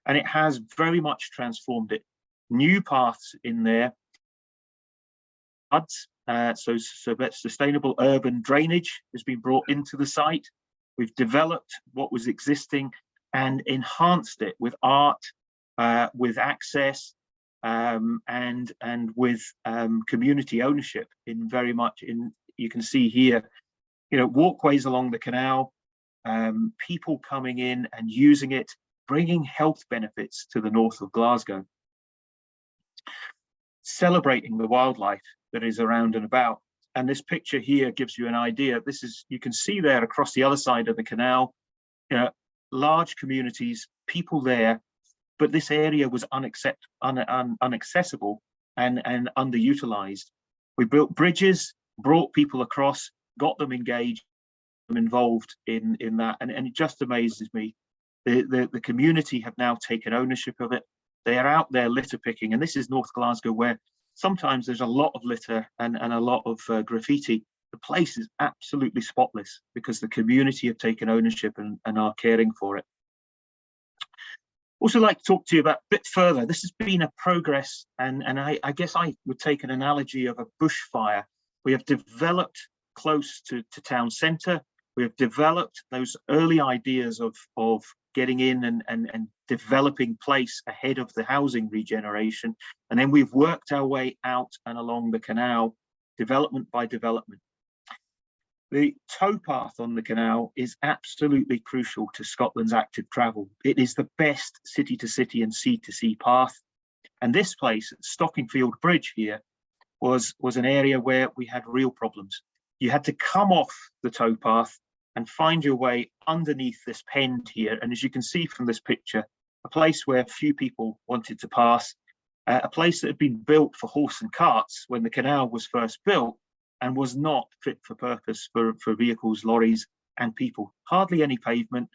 And it has very much transformed it. New paths in there, so sustainable urban drainage has been brought into the site. We've developed what was existing and enhanced it with art, with access, and with community ownership in very much in, you can see here, you know, walkways along the canal, people coming in and using it, bringing health benefits to the north of Glasgow. Celebrating the wildlife that is around and about. And this picture here gives you an idea. This is, you can see there across the other side of the canal, you know, large communities, people there, but this area was unaccessible and underutilized. We built bridges, brought people across, got them engaged, them involved in that, and it just amazes me. The community have now taken ownership of it. They are out there litter picking, and this is North Glasgow, where sometimes there's a lot of litter and a lot of graffiti. The place is absolutely spotless because the community have taken ownership and are caring for it. Also like to talk to you about a bit further. This has been a progress, and I guess I would take an analogy of a bushfire. We have developed close to town centre. We have developed those early ideas of getting in and developing place ahead of the housing regeneration. And then we've worked our way out and along the canal, development by development. The towpath on the canal is absolutely crucial to Scotland's active travel. It is the best city to city and sea to sea path. And this place, Stockingfield Bridge here, was an area where we had real problems. You had to come off the towpath and find your way underneath this pend here. And as you can see from this picture, a place where few people wanted to pass, a place that had been built for horse and carts when the canal was first built and was not fit for purpose for vehicles, lorries and people. Hardly any pavement,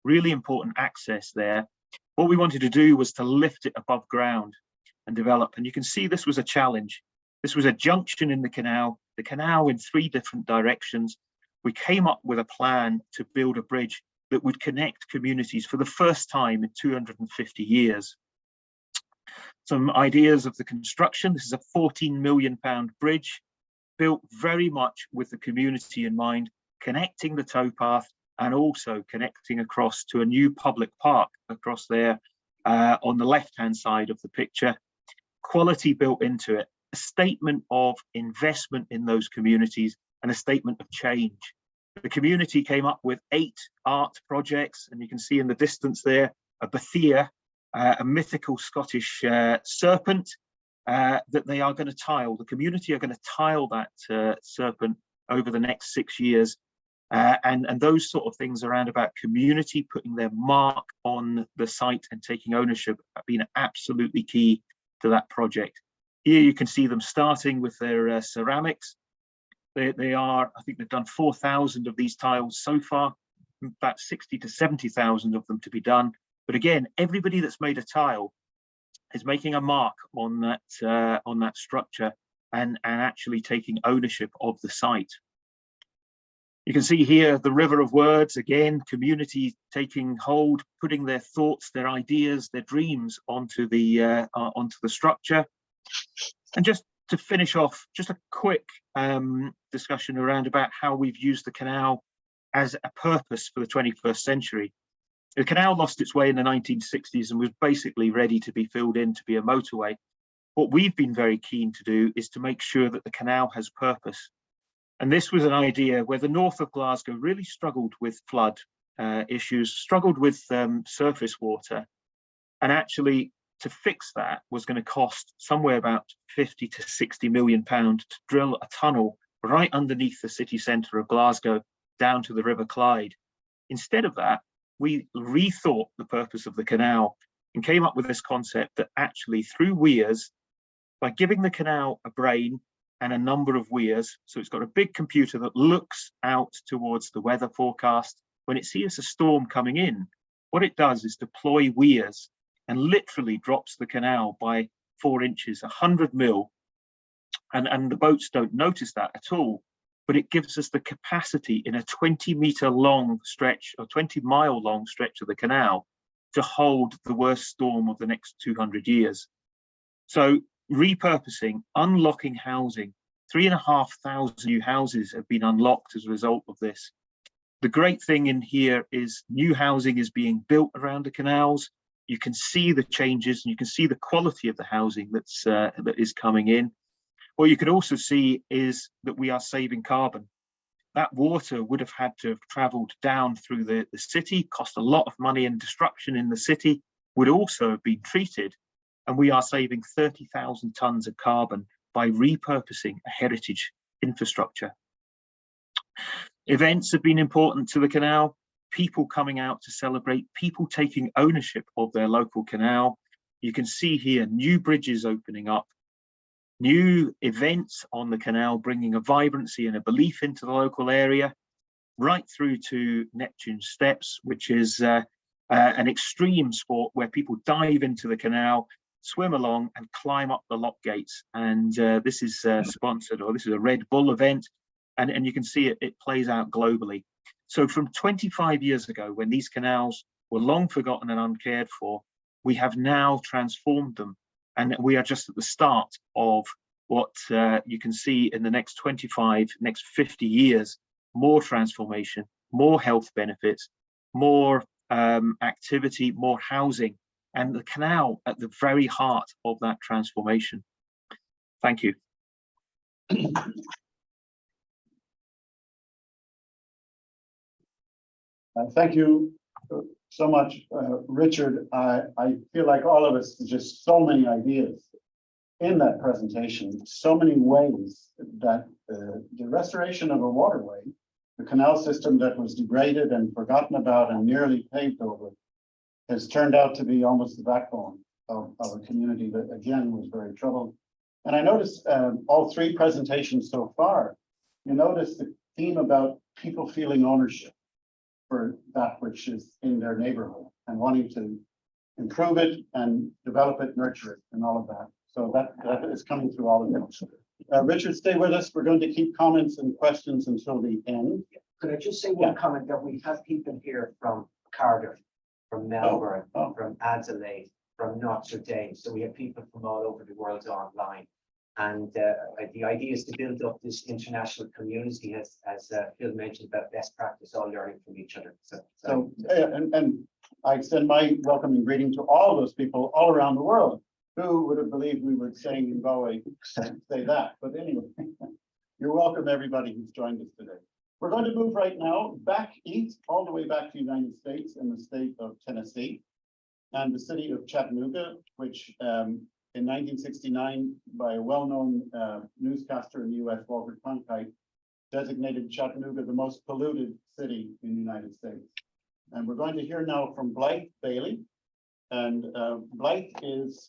really important access there. What we wanted to do was to lift it above ground and develop. And you can see this was a challenge. This was a junction in the canal in 3 different directions. We came up with a plan to build a bridge that would connect communities for the first time in 250 years. Some ideas of the construction. This is a £14 million bridge. built very much with the community in mind, connecting the towpath and also connecting across to a new public park across there on the left-hand side of the picture. Quality built into it, a statement of investment in those communities and a statement of change. The community came up with 8 art projects, and you can see in the distance there a Bethia, a mythical Scottish serpent that they are going to tile. The community are going to tile that serpent over the next 6 years. And those sort of things around about community putting their mark on the site and taking ownership have been absolutely key to that project. Here you can see them starting with their ceramics. They are, I think they've done 4,000 of these tiles so far, about 60 to 70,000 of them to be done. But again, everybody that's made a tile is making a mark on that structure and actually taking ownership of the site. You can see here the river of words, again, community taking hold, putting their thoughts, their ideas, their dreams onto the structure. And just to finish off, just a quick discussion around about how we've used the canal as a purpose for the 21st century. The canal lost its way in the 1960s and was basically ready to be filled in to be a motorway. What we've been very keen to do is to make sure that the canal has purpose. And this was an idea where the north of Glasgow really struggled with flood issues, struggled with surface water. And actually, to fix that was going to cost somewhere about 50 to 60 million pounds to drill a tunnel right underneath the city centre of Glasgow down to the River Clyde. Instead of that, we rethought the purpose of the canal and came up with this concept that actually through weirs, by giving the canal a brain and a number of weirs, so it's got a big computer that looks out towards the weather forecast. When it sees a storm coming in, what it does is deploy weirs and literally drops the canal by 4 inches, 100 mil. And the boats don't notice that at all, but it gives us the capacity in a 20-meter long stretch or 20-mile long stretch of the canal to hold the worst storm of the next 200 years. So repurposing, unlocking housing, 3,500 new houses have been unlocked as a result of this. The great thing in here is new housing is being built around the canals. You can see the changes and you can see the quality of the housing that is coming in. What you can also see is that we are saving carbon. That water would have had to have travelled down through the city, cost a lot of money and disruption in the city, would also have been treated. And we are saving 30,000 tonnes of carbon by repurposing a heritage infrastructure. Events have been important to the canal, people coming out to celebrate, people taking ownership of their local canal. You can see here new bridges opening up, new events on the canal, bringing a vibrancy and a belief into the local area, right through to Neptune Steps, which is an extreme sport where people dive into the canal, swim along and climb up the lock gates. And this is sponsored, or this is a Red Bull event. And you can see it plays out globally. So from 25 years ago, when these canals were long forgotten and uncared for, we have now transformed them. And we are just at the start of what you can see in the next 25, next 50 years, more transformation, more health benefits, more activity, more housing, and the canal at the very heart of that transformation. Thank you. Thank you so much, Richard. I feel like all of us, just so many ideas in that presentation, so many ways that the restoration of a waterway, the canal system that was degraded and forgotten about and nearly paved over, has turned out to be almost the backbone of a community that, again, was very troubled. And I noticed all 3 presentations so far, you notice the theme about people feeling ownership for that which is in their neighborhood and wanting to improve it and develop it, nurture it, and all of that. So that is coming through all of them. Richard, stay with us. We're going to keep comments and questions until the end. Could I just say one comment that we have people here from Cardiff, from Melbourne, from Adelaide, from Notre Dame. So we have people from all over the world online. And the idea is to build up this international community, as Phil mentioned, about best practice, all learning from each other. So, and I extend my welcome and greeting to all those people all around the world. Who would have believed we were staying in Galway and say that? But anyway, you're welcome, everybody who's joined us today. We're going to move right now back east, all the way back to the United States in the state of Tennessee and the city of Chattanooga, which in 1969, by a well-known newscaster in the US, Walter Cronkite, designated Chattanooga the most polluted city in the United States. And we're going to hear now from Blythe Bailey. And Blythe is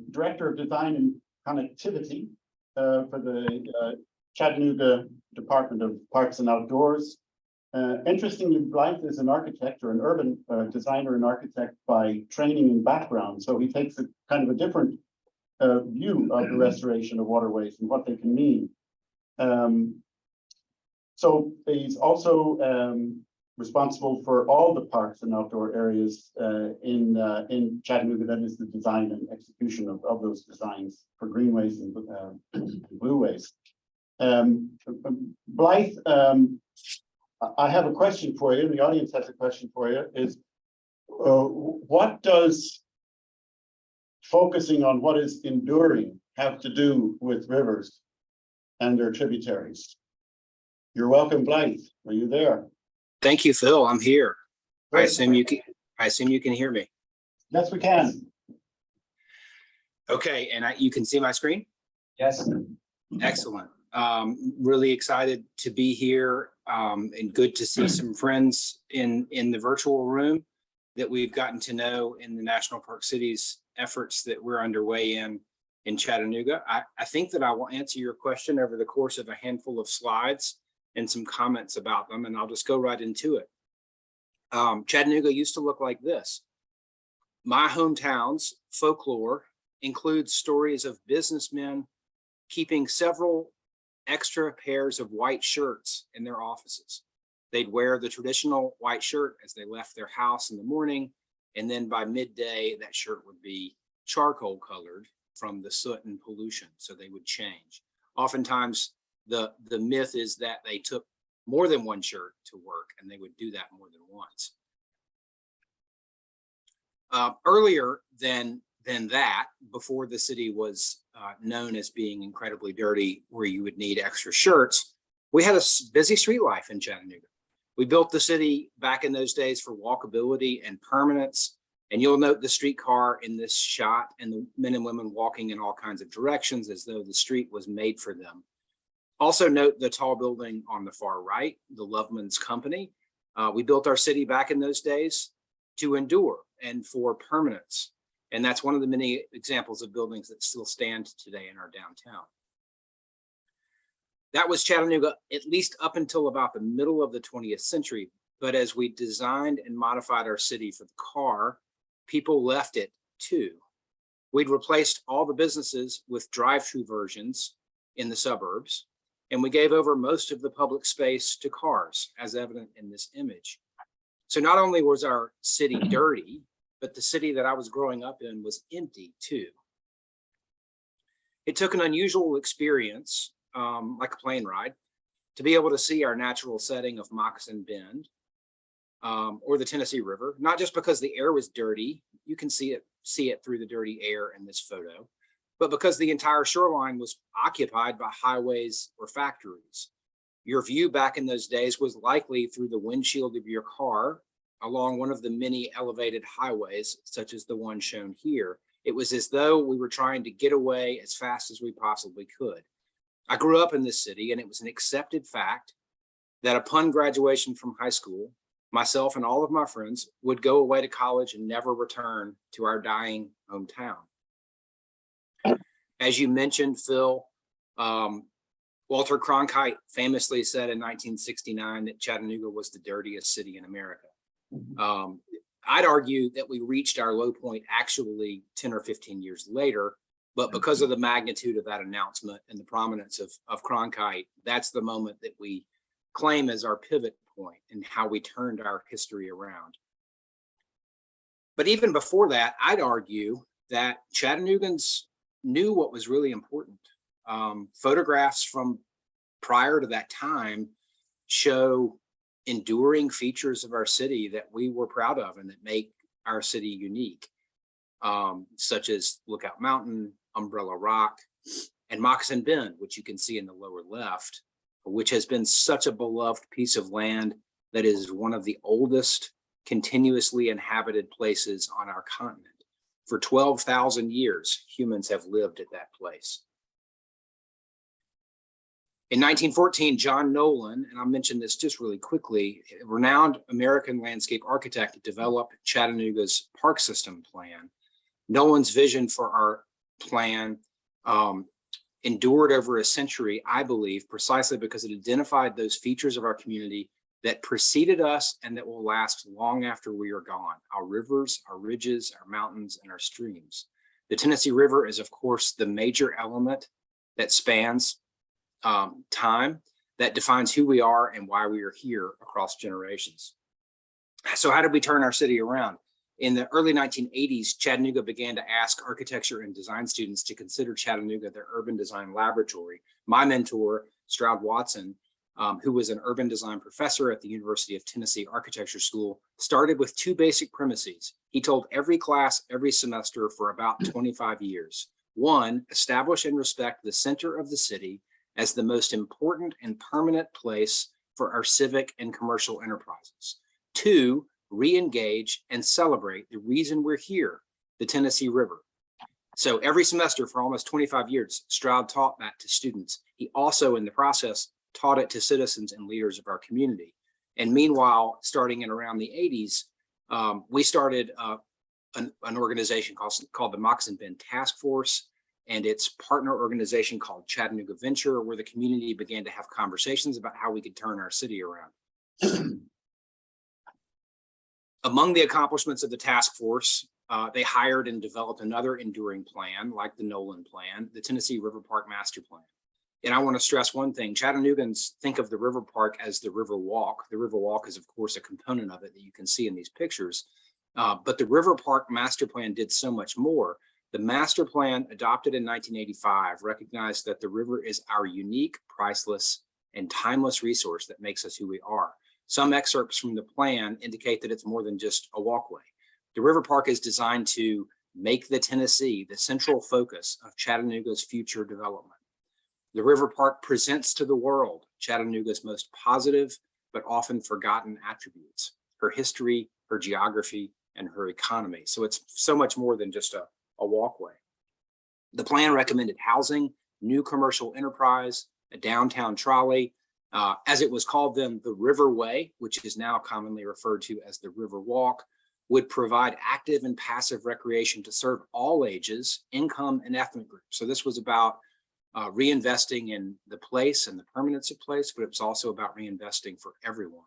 Director of Design and Connectivity for the Chattanooga Department of Parks and Outdoors. Interestingly, Blythe is an architect or an urban designer and architect by training and background. So he takes a kind of a different view of the restoration of waterways and what they can mean. So he's also responsible for all the parks and outdoor areas in Chattanooga. That is the design and execution of those designs for greenways and blueways. Blythe, I have a question for you, and the audience has a question for you, is what does focusing on what is enduring have to do with rivers and their tributaries? You're welcome, Blythe. Are you there? Thank you, Phil. I'm here. I Great. assume you can hear me. Yes, we can. Okay, and you can see my screen? Yes. Excellent. Really excited to be here, and good to see some friends in the virtual room that we've gotten to know in the National Park Cities efforts that we're underway in Chattanooga. I think that I will answer your question over the course of a handful of slides and some comments about them, and I'll just go right into it. Chattanooga used to look like this. My hometown's folklore includes stories of businessmen keeping several extra pairs of white shirts in their offices. They'd wear the traditional white shirt as they left their house in the morning, and then by midday, that shirt would be charcoal colored from the soot and pollution, so they would change. Oftentimes, the myth is that they took more than one shirt to work, and they would do that more than once. Earlier than that, before the city was known as being incredibly dirty, where you would need extra shirts, we had a busy street life in Chattanooga. We built the city back in those days for walkability and permanence. And you'll note the streetcar in this shot and the men and women walking in all kinds of directions as though the street was made for them. Also note the tall building on the far right, the Loveman's Company. We built our city back in those days to endure and for permanence. And that's one of the many examples of buildings that still stand today in our downtown. That was Chattanooga, at least up until about the middle of the 20th century. But as we designed and modified our city for the car, people left it too. We'd replaced all the businesses with drive-through versions in the suburbs, and we gave over most of the public space to cars, as evident in this image. So not only was our city dirty, but the city that I was growing up in was empty too. It took an unusual experience, like a plane ride, to be able to see our natural setting of Moccasin Bend or the Tennessee River, not just because the air was dirty, you can see it through the dirty air in this photo, but because the entire shoreline was occupied by highways or factories. Your view back in those days was likely through the windshield of your car along one of the many elevated highways, such as the one shown here. It was as though we were trying to get away as fast as we possibly could. I grew up in this city, and it was an accepted fact that upon graduation from high school, myself and all of my friends would go away to college and never return to our dying hometown. As you mentioned, Phil, Walter Cronkite famously said in 1969 that Chattanooga was the dirtiest city in America. I'd argue that we reached our low point actually 10 or 15 years later, but because of the magnitude of that announcement and the prominence of Cronkite, that's the moment that we claim as our pivot point in how we turned our history around. But even before that, I'd argue that Chattanoogans knew what was really important. Photographs from prior to that time show enduring features of our city that we were proud of and that make our city unique, such as Lookout Mountain, Umbrella Rock, and Moccasin Bend, which you can see in the lower left, which has been such a beloved piece of land that is one of the oldest continuously inhabited places on our continent. For 12,000 years, humans have lived at that place. In 1914, John Nolan, and I'll mention this just really quickly, a renowned American landscape architect, developed Chattanooga's park system plan. Nolan's vision for our plan endured over a century, I believe, precisely because it identified those features of our community that preceded us and that will last long after we are gone: our rivers, our ridges, our mountains, and our streams. The Tennessee River is, of course, the major element that spans time, that defines who we are and why we are here across generations. So how did we turn our city around? In the early 1980s, Chattanooga began to ask architecture and design students to consider Chattanooga their urban design laboratory. My mentor, Stroud Watson, who was an urban design professor at the University of Tennessee Architecture School, started with two basic premises. He told every class every semester for about 25 years. One, establish and respect the center of the city as the most important and permanent place for our civic and commercial enterprises. Two, re-engage and celebrate the reason we're here, the Tennessee River. So every semester for almost 25 years, Stroud taught that to students. He also, in the process, taught it to citizens and leaders of our community. And meanwhile, starting in around the 80s, we started an organization called the Moccasin Bend Task Force, and its partner organization called Chattanooga Venture, where the community began to have conversations about how we could turn our city around. Among the accomplishments of the task force, they hired and developed another enduring plan, like the Nolan Plan, the Tennessee River Park Master Plan. And I want to stress one thing: Chattanoogans think of the River Park as the River Walk. The River Walk is, of course, a component of it that you can see in these pictures. But the River Park Master Plan did so much more. The master plan, adopted in 1985, recognized that the river is our unique, priceless, and timeless resource that makes us who we are. Some excerpts from the plan indicate that it's more than just a walkway. The River Park is designed to make the Tennessee the central focus of Chattanooga's future development. The River Park presents to the world Chattanooga's most positive but often forgotten attributes: her history, her geography, and her economy. So it's so much more than just a walkway. The plan recommended housing, new commercial enterprise, a downtown trolley, as it was called then, the Riverway, which is now commonly referred to as the River Walk, would provide active and passive recreation to serve all ages, income, and ethnic groups. So this was about reinvesting in the place and the permanence of place, but it was also about reinvesting for everyone.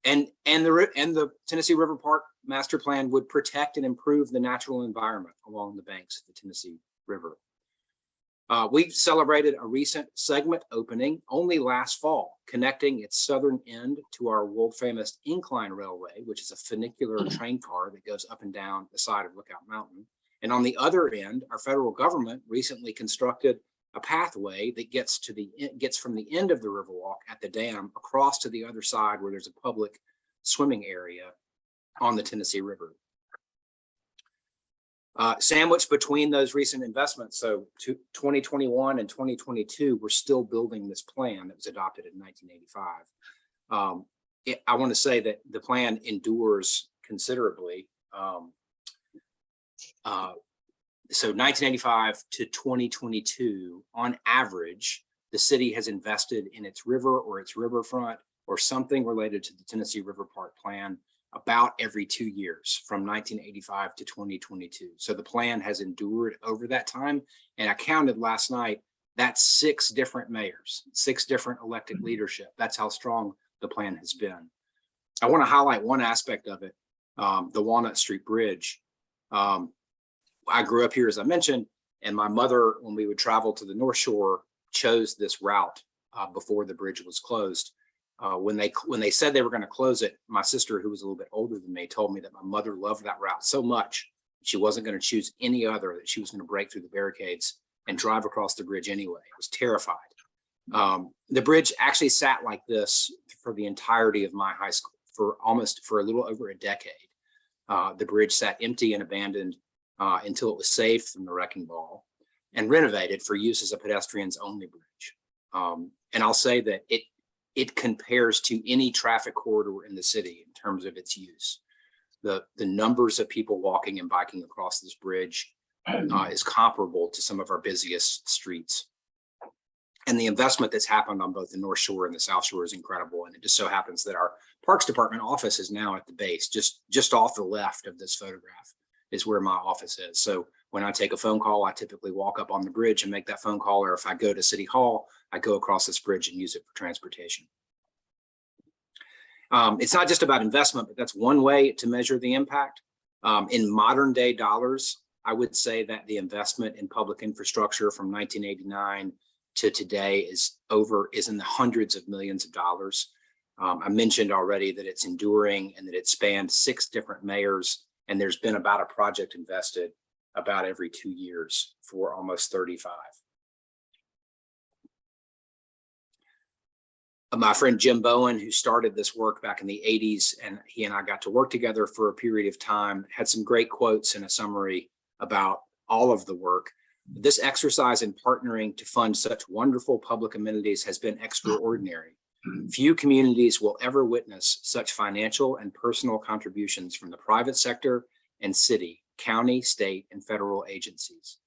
And the Tennessee River Park Master Plan would protect and improve the natural environment along the banks of the Tennessee River. We celebrated a recent segment opening only last fall, connecting its southern end to our world famous Incline Railway, which is a funicular train car that goes up and down the side of Lookout Mountain. And on the other end, our federal government recently constructed a pathway that gets from the end of the Riverwalk at the dam across to the other side, where there's a public swimming area on the Tennessee River. Sandwiched between those recent investments, so 2021 and 2022, we're still building this plan that was adopted in 1985. I want to say that the plan endures considerably. So 1985 to 2022, on average, the city has invested in its river or its riverfront or something related to the Tennessee River Park Plan about every 2 years, from 1985 to 2022. So the plan has endured over that time. And I counted last night, that's 6 different mayors, 6 different elected leadership. That's how strong the plan has been. I want to highlight one aspect of it, the Walnut Street Bridge. I grew up here, as I mentioned, and my mother, when we would travel to the North Shore, chose this route before the bridge was closed. When they said they were going to close it, my sister, who was a little bit older than me, told me that my mother loved that route so much She wasn't going to choose any other, that she was going to break through the barricades and drive across the bridge anyway. I was terrified. The bridge actually sat like this for the entirety of my high school, for a little over a decade. The bridge sat empty and abandoned until it was saved from the wrecking ball and renovated for use as a pedestrians only bridge. And I'll say that it compares to any traffic corridor in the city in terms of its use. The numbers of people walking and biking across this bridge is comparable to some of our busiest streets. And the investment that's happened on both the North Shore and the South Shore is incredible. And it just so happens that our Parks Department office is now at the base, just off the left of this photograph is where my office is. So when I take a phone call, I typically walk up on the bridge and make that phone call. Or if I go to City Hall, I go across this bridge and use it for transportation. It's not just about investment, but that's one way to measure the impact. In modern day dollars, I would say that the investment in public infrastructure from 1989 to today is in the hundreds of millions of dollars. I mentioned already that it's enduring and that it spanned 6 different mayors, and there's been about a project invested about every 2 years for almost 35. My friend Jim Bowen, who started this work back in the 80s, and he and I got to work together for a period of time, had some great quotes and a summary about all of the work. This exercise in partnering to fund such wonderful public amenities has been extraordinary. Few communities will ever witness such financial and personal contributions from the private sector and city, county, state, and federal agencies.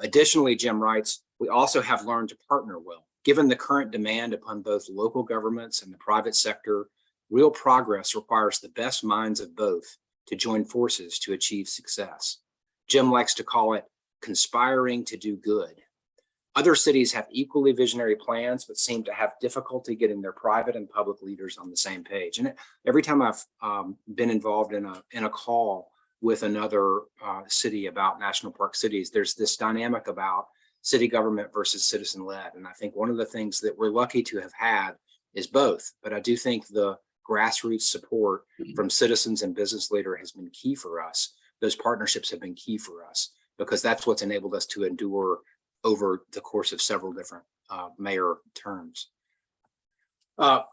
Additionally, Jim writes, we also have learned to partner well. Given the current demand upon both local governments and the private sector, real progress requires the best minds of both to join forces to achieve success. Jim likes to call it conspiring to do good. Other cities have equally visionary plans, but seem to have difficulty getting their private and public leaders on the same page. And every time I've been involved in a call with another city about national park cities, there's this dynamic about city government versus citizen led. And I think one of the things that we're lucky to have had is both. But I do think the grassroots support from citizens and business leaders has been key for us. Those partnerships have been key for us, because that's what's enabled us to endure over the course of several different mayor terms.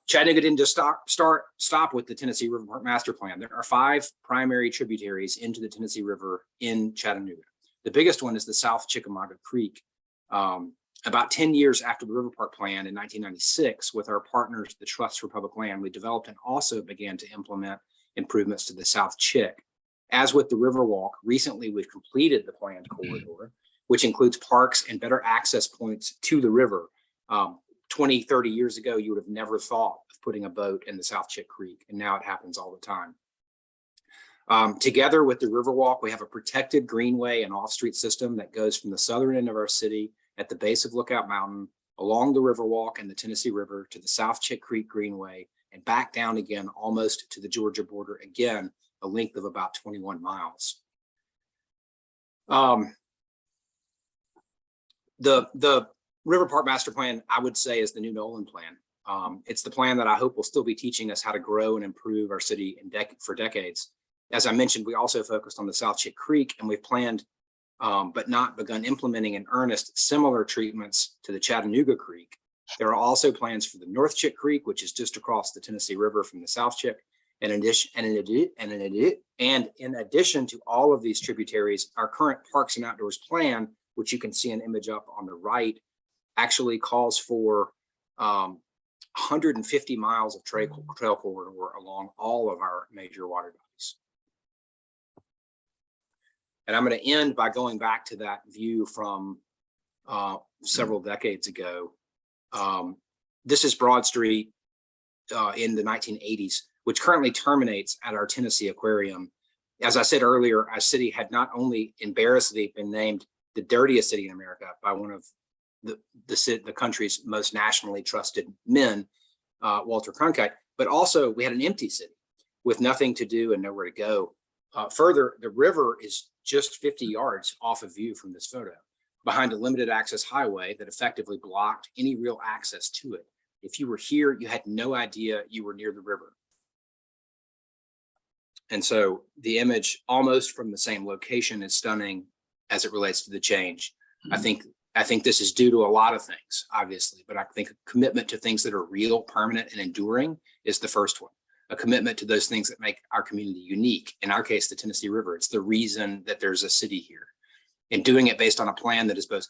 Chattanooga didn't just stop with the Tennessee River Park Master Plan. There are 5 primary tributaries into the Tennessee River in Chattanooga. The biggest one is the South Chickamauga Creek. About 10 years after the River Park Plan in 1996, with our partners, the Trust for Public Land, we developed and also began to implement improvements to the South Chick. As with the Riverwalk, recently we've completed the planned corridor, which includes parks and better access points to the river. 20, 30 years ago, you would have never thought of putting a boat in the South Chick Creek, and now it happens all the time. Together with the Riverwalk, we have a protected greenway and off-street system that goes from the southern end of our city at the base of Lookout Mountain, along the Riverwalk and the Tennessee River to the South Chick Creek Greenway, and back down again almost to the Georgia border, again, a length of about 21 miles. The River Park Master Plan, I would say, is the new Nolan Plan. It's the plan that I hope will still be teaching us how to grow and improve our city for decades. As I mentioned, we also focused on the South Chick Creek, and we've planned, but not begun implementing in earnest, similar treatments to the Chattanooga Creek. There are also plans for the North Chick Creek, which is just across the Tennessee River from the South Chick. And in addition to all of these tributaries, our current Parks and Outdoors Plan, which you can see an image up on the right, actually calls for 150 miles of trail corridor along all of our major water bodies. And I'm going to end by going back to that view from several decades ago. This is Broad Street in the 1980s, which currently terminates at our Tennessee Aquarium. As I said earlier, our city had not only embarrassedly been named the dirtiest city in America by one of the country's most nationally trusted men, Walter Cronkite, but also we had an empty city with nothing to do and nowhere to go. Further, the river is just 50 yards off of view from this photo, behind a limited access highway that effectively blocked any real access to it. If you were here, you had no idea you were near the river. And so the image almost from the same location is stunning as it relates to the change. I think this is due to a lot of things, obviously, but I think a commitment to things that are real, permanent, and enduring is the first one. A commitment to those things that make our community unique. In our case, the Tennessee River, it's the reason that there's a city here. And doing it based on a plan that is both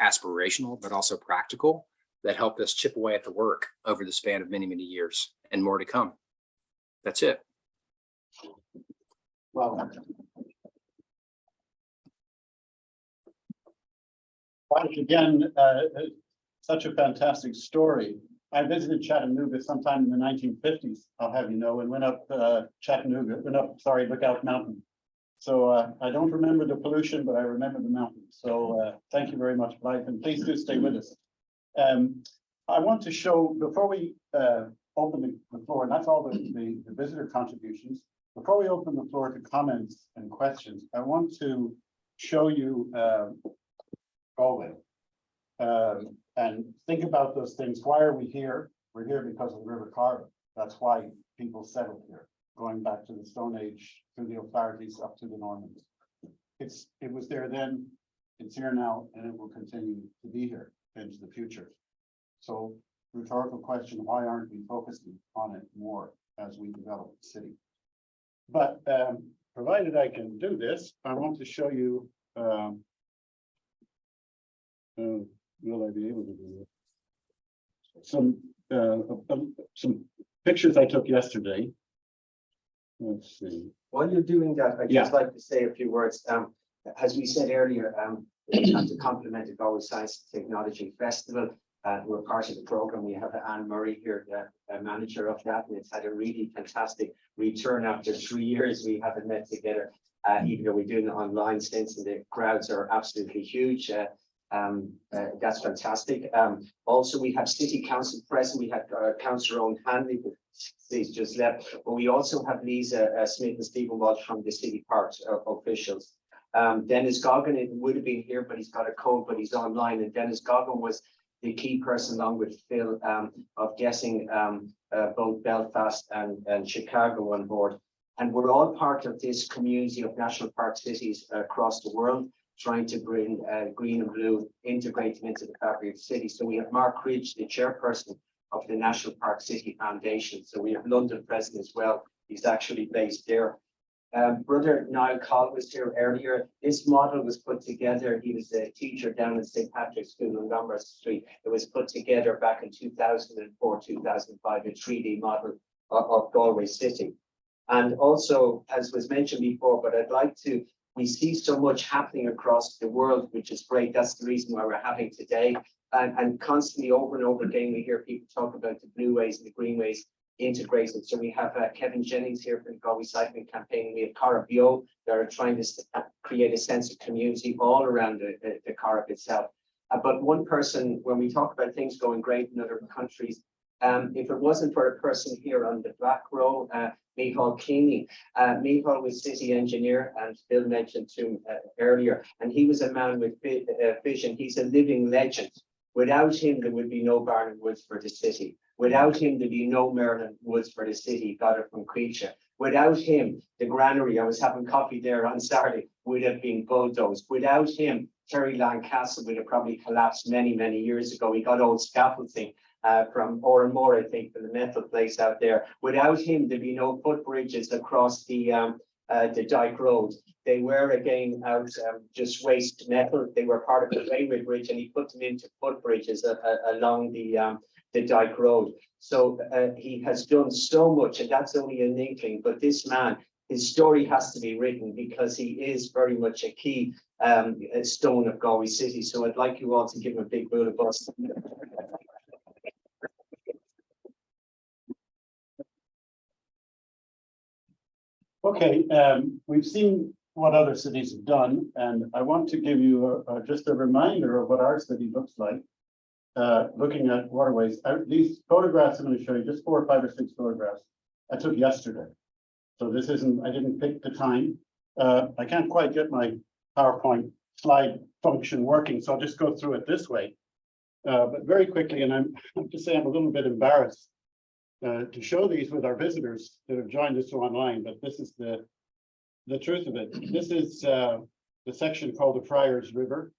aspirational, but also practical, that helped us chip away at the work over the span of many, many years and more to come. That's it. Well, once again, such a fantastic story. I visited Chattanooga sometime in the 1950s, I'll have you know, and went up Lookout Mountain. So I don't remember the pollution, but I remember the mountain. So thank you very much, Blythe, and please do stay with us. I want to show, before we open the floor, and that's all the visitor contributions, before we open the floor to comments and questions, I want to show you Galway. And think about those things. Why are we here? We're here because of the River Carver. That's why people settled here, going back to the Stone Age, through the O'Flahertys up to the Normans. It was there then, it's here now, and it will continue to be here into the future. So, rhetorical question, why aren't we focusing on it more as we develop the city? But provided I can do this, I want to show you will I be able to do it? Some pictures I took yesterday. Let's see. While you're doing that, I'd just like to say a few words. As we said earlier, we have to compliment the Galway Science and Technology Festival. We're part of the program. We have Anne Murray here, the manager of that, and it's had a really fantastic return after 3 years. We haven't met together, even though we're doing it online since, and the crowds are absolutely huge. That's fantastic. Also, we have City Council present. We have Councillor Owen Hanley, he's just left, but we also have Lisa Smith and Stephen Walsh from the City Parks officials. Dennis Goggin would have been here, but he's got a cold, but he's online. And Dennis Goggin was the key person, along with Phil, of getting both Belfast and Chicago on board. And we're all part of this community of national park cities across the world, trying to bring green and blue, integrate them into the fabric of the city. So we have Mark Ridge, the chairperson of the National Park City Foundation. So we have London present as well. He's actually based there. Brother Niall Coll was here earlier. This model was put together. He was a teacher down in St. Patrick's School on Lombard Street. It was put together back in 2004, 2005, a 3D model of Galway City. And also, as was mentioned before, but I'd like to, we see so much happening across the world, which is great. That's the reason why we're having today. And constantly over and over again, we hear people talk about the Blueways and the Greenways integrated. So we have Kevin Jennings here from the Galway Cycling Campaign. We have Cara Bio that are trying to create a sense of community all around the Carib itself. But one person, when we talk about things going great in other countries, if it wasn't for a person here on the back row, Micheál Keeney. Micheál was city engineer, and Bill mentioned him earlier, and he was a man with vision. He's a living legend. Without him, there would be no Barnum Woods for the city. Without him, there'd be no Maryland Woods for the city, got it from Creature. Without him, the granary, I was having coffee there on Saturday, would have been bulldozed. Without him, Terryland Castle would have probably collapsed many, many years ago. He got old scaffolding from Oranmore, I think, from the metal place out there. Without him, there'd be no footbridges across the Dyke Road. They were again out just waste metal. They were part of the railway bridge, and he put them into footbridges along the Dyke Road. So he has done so much, and that's only an inkling. But this man, his story has to be written, because he is very much a key stone of Galway City. So I'd like you all to give him a big boot of bus. Okay, we've seen what other cities have done, and I want to give you just a reminder of what our city looks like. Looking at waterways, these photographs I'm going to show you, just 4 or 5 or 6 photographs I took yesterday. So this isn't, I didn't pick the time. I can't quite get my PowerPoint slide function working, so I'll just go through it this way. But very quickly, and I have to say I'm a little bit embarrassed to show these with our visitors that have joined us online, but this is the truth of it. This is the section called the Friars River.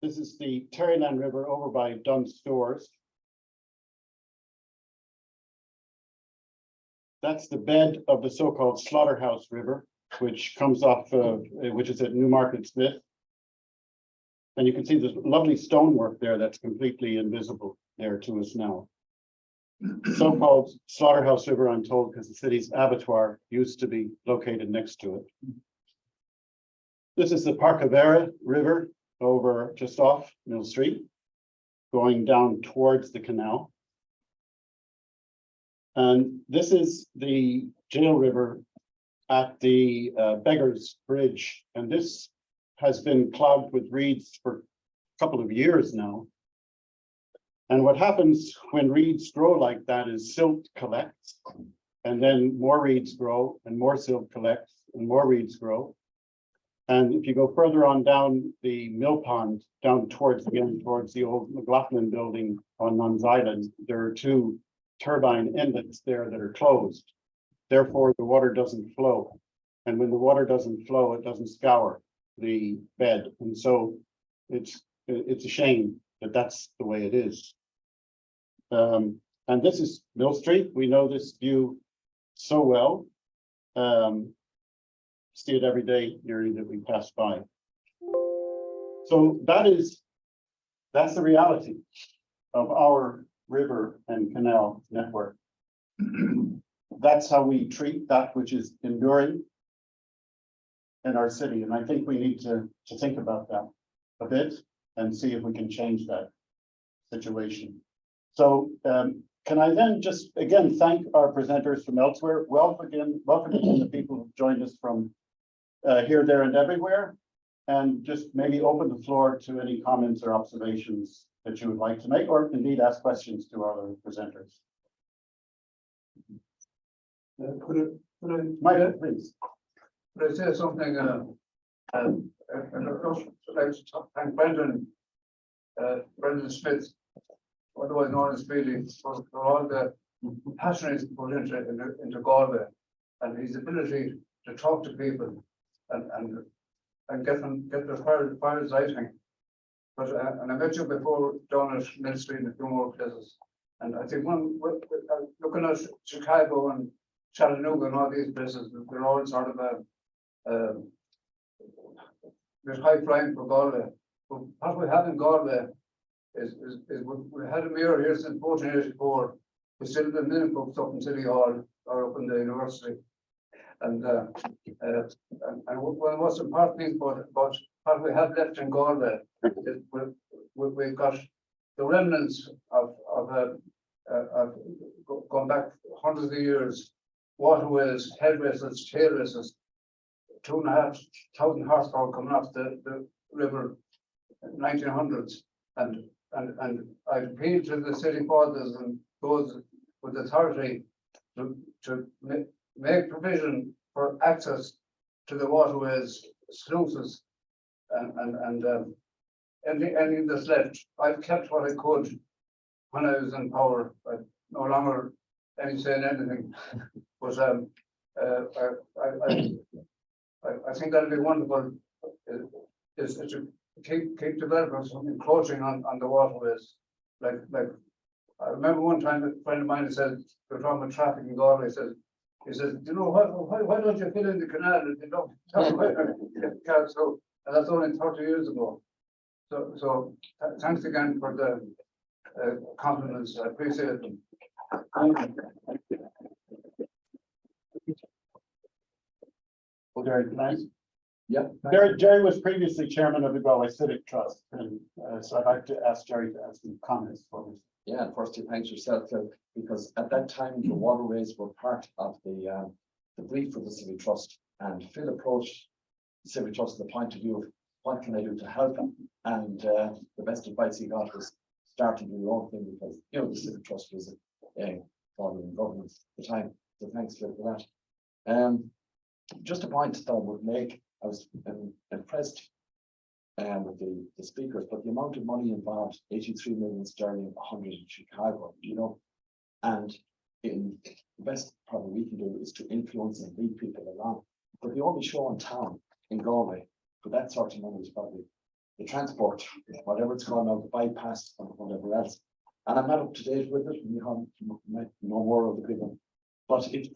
This is the Terryland River over by Dunn's Stores. That's the bed of the so-called Slaughterhouse River, which comes off of, which is at Newmarket Smith. And you can see this lovely stonework there that's completely invisible there to us now. So-called Slaughterhouse River, I'm told, because the city's abattoir used to be located next to it. This is the Parcavera River over just off Mill Street, going down towards the canal. And this is the Jail River at the Beggars Bridge. And this has been clogged with reeds for a couple of years now. And what happens when reeds grow like that is silt collects, and then more reeds grow and more silt collects and more reeds grow. And if you go further on down the mill pond, down towards the old McLaughlin building on Nuns Island, there are two turbine inlets there that are closed. Therefore, the water doesn't flow. And when the water doesn't flow, it doesn't scour the bed. And so it's a shame that that's the way it is. And this is Mill Street. We know this view so well. See it every day nearly that we pass by. So that's the reality of our river and canal network. That's how we treat that which is enduring in our city. And I think we need to think about that a bit and see if we can change that situation. So can I then just again thank our presenters from elsewhere. Welcome again the people who joined us from here, there, and everywhere. And just maybe open the floor to any comments or observations that you would like to make, or indeed ask questions to our other presenters. Michael, please. Could I say something? And of course, I'd like to thank Brendan Smith, otherwise known as Speedy, for all the passion he's put into Galway, and his ability to talk to people and get the fires lighting. But and I met you before down at Mill Street and a few more places, and I think looking at Chicago and Chattanooga and all these places, they're all sort of high flying for Galway. But what we have in Galway is we had a mayor here since 1484. We still have the million books up in City Hall or up in the university. And one of the most important things about what we have left in Galway is we've got the remnants of going back hundreds of years, waterways, head races, tail races, 2,500 horsepower coming off the river in 1900s. And I appeal to the city fathers and those with authority to make provision for access to the waterways, sluices, and anything that's left. I've kept what I could when I was in power. I'm no longer saying anything, but I think that'll be wonderful. Is to keep developing some encroaching on the waterways. Like I remember one time a friend of mine said, we're talking about traffic in Galway, he says, you know, why don't you fill in the canal if you don't? So, and that's only 30 years ago. So thanks again for the compliments. I appreciate them. Well, Jerry, nice. Yeah. Jerry was previously chairman of the Galway Civic Trust, and so I'd like to ask Jerry to add some comments for us. Yeah, and firstly, thanks yourself, Phil, because at that time the waterways were part of the brief for the Civic Trust, and Phil approached the Civic Trust from the point of view of what can I do to help them, and the best advice he got was start to do your own thing, because you know the Civic Trust was following government at the time. So thanks, Phil, for that. Just a point that I would make, I was impressed with the speakers, but the amount of money involved, 83 million sterling, 100 in Chicago, you know, and in the best probably we can do is to influence and lead people along. But the only show in town in Galway for that sort of money is probably the transport, whatever it's called now, the bypass or whatever else. And I'm not up to date with it. You might know more of the people. But if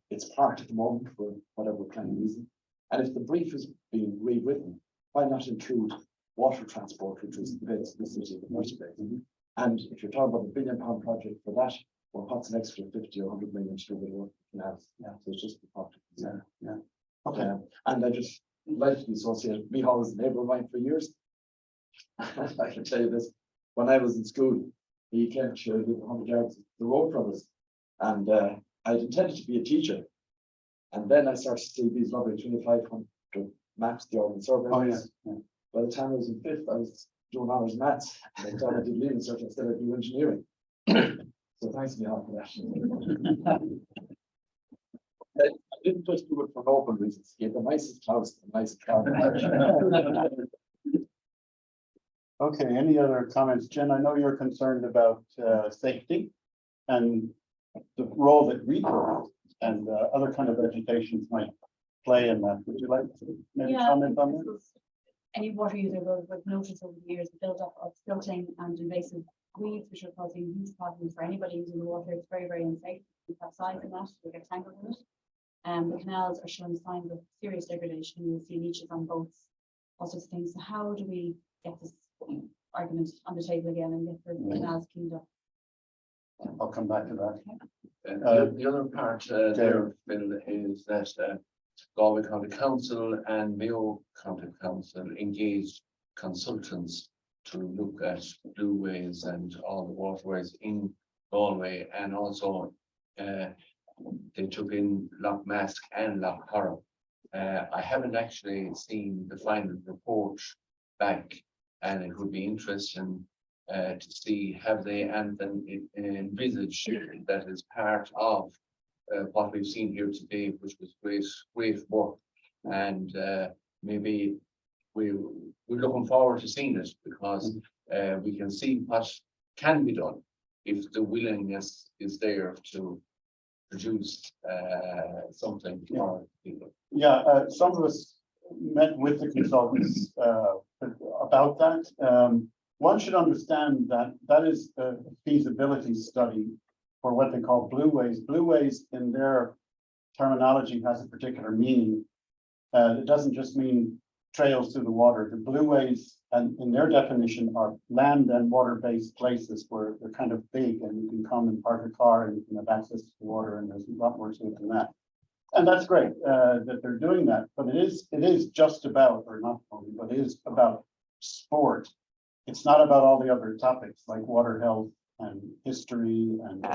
it's parked at the moment for whatever kind of reason, and if the brief is being rewritten, why not include water transport, which is the city of the first place? And if you're talking about a £1 billion project for that, well, what's an extra 50 or 100 million to do with work? Yeah, so it's just the project. Yeah. Okay. And I just like to be associated. Me, I was a neighbour of mine for years. I can tell you this: when I was in school, he came to live 100 yards the road from us, and I intended to be a teacher. And then I started to see these lovely 2,500 maps, the urban survey. Oh, yeah. By the time I was in fifth, I was doing honours maths. And I thought I did leaving cert instead of doing engineering. So thanks to me all for that. I didn't just do it for local reasons. He had the nicest house, the nicest car. Okay, any other comments? Jen, I know you're concerned about safety and the role that retail and other kind of vegetations might play in that. Would you like to maybe comment on that? Any water user will have noticed over the years the build-up of silting and invasive weeds, which are causing huge problems for anybody using the water. It's very, very unsafe. We have size in that, we get tangled in it. The canals are showing signs of serious degradation. You'll see leaches on boats, all sorts of things. So how do we get this argument on the table again and get the canals cleaned up? I'll come back to that. The other part there, Phil, is that Galway County Council and Mayo County Council engaged consultants to look at Blueways and all the waterways in Galway, and also they took in Loch Mask and Loch Corrib. I haven't actually seen the final report back, and it would be interesting to see have they envisaged that as part of what we've seen here today, which was great work, and maybe we're looking forward to seeing it, because we can see what can be done if the willingness is there to produce something for people. Yeah, some of us met with the consultants about that. One should understand that that is a feasibility study for what they call Blueways. Blueways, in their terminology, has a particular meaning. It doesn't just mean trails through the water. The Blueways, and in their definition, are land and water-based places where they're kind of big, and you can come and park a car and you can have access to the water, and there's a lot more to it than that. And that's great that they're doing that, but it is just about, or not only, but it is about sport. It's not about all the other topics like water health and history and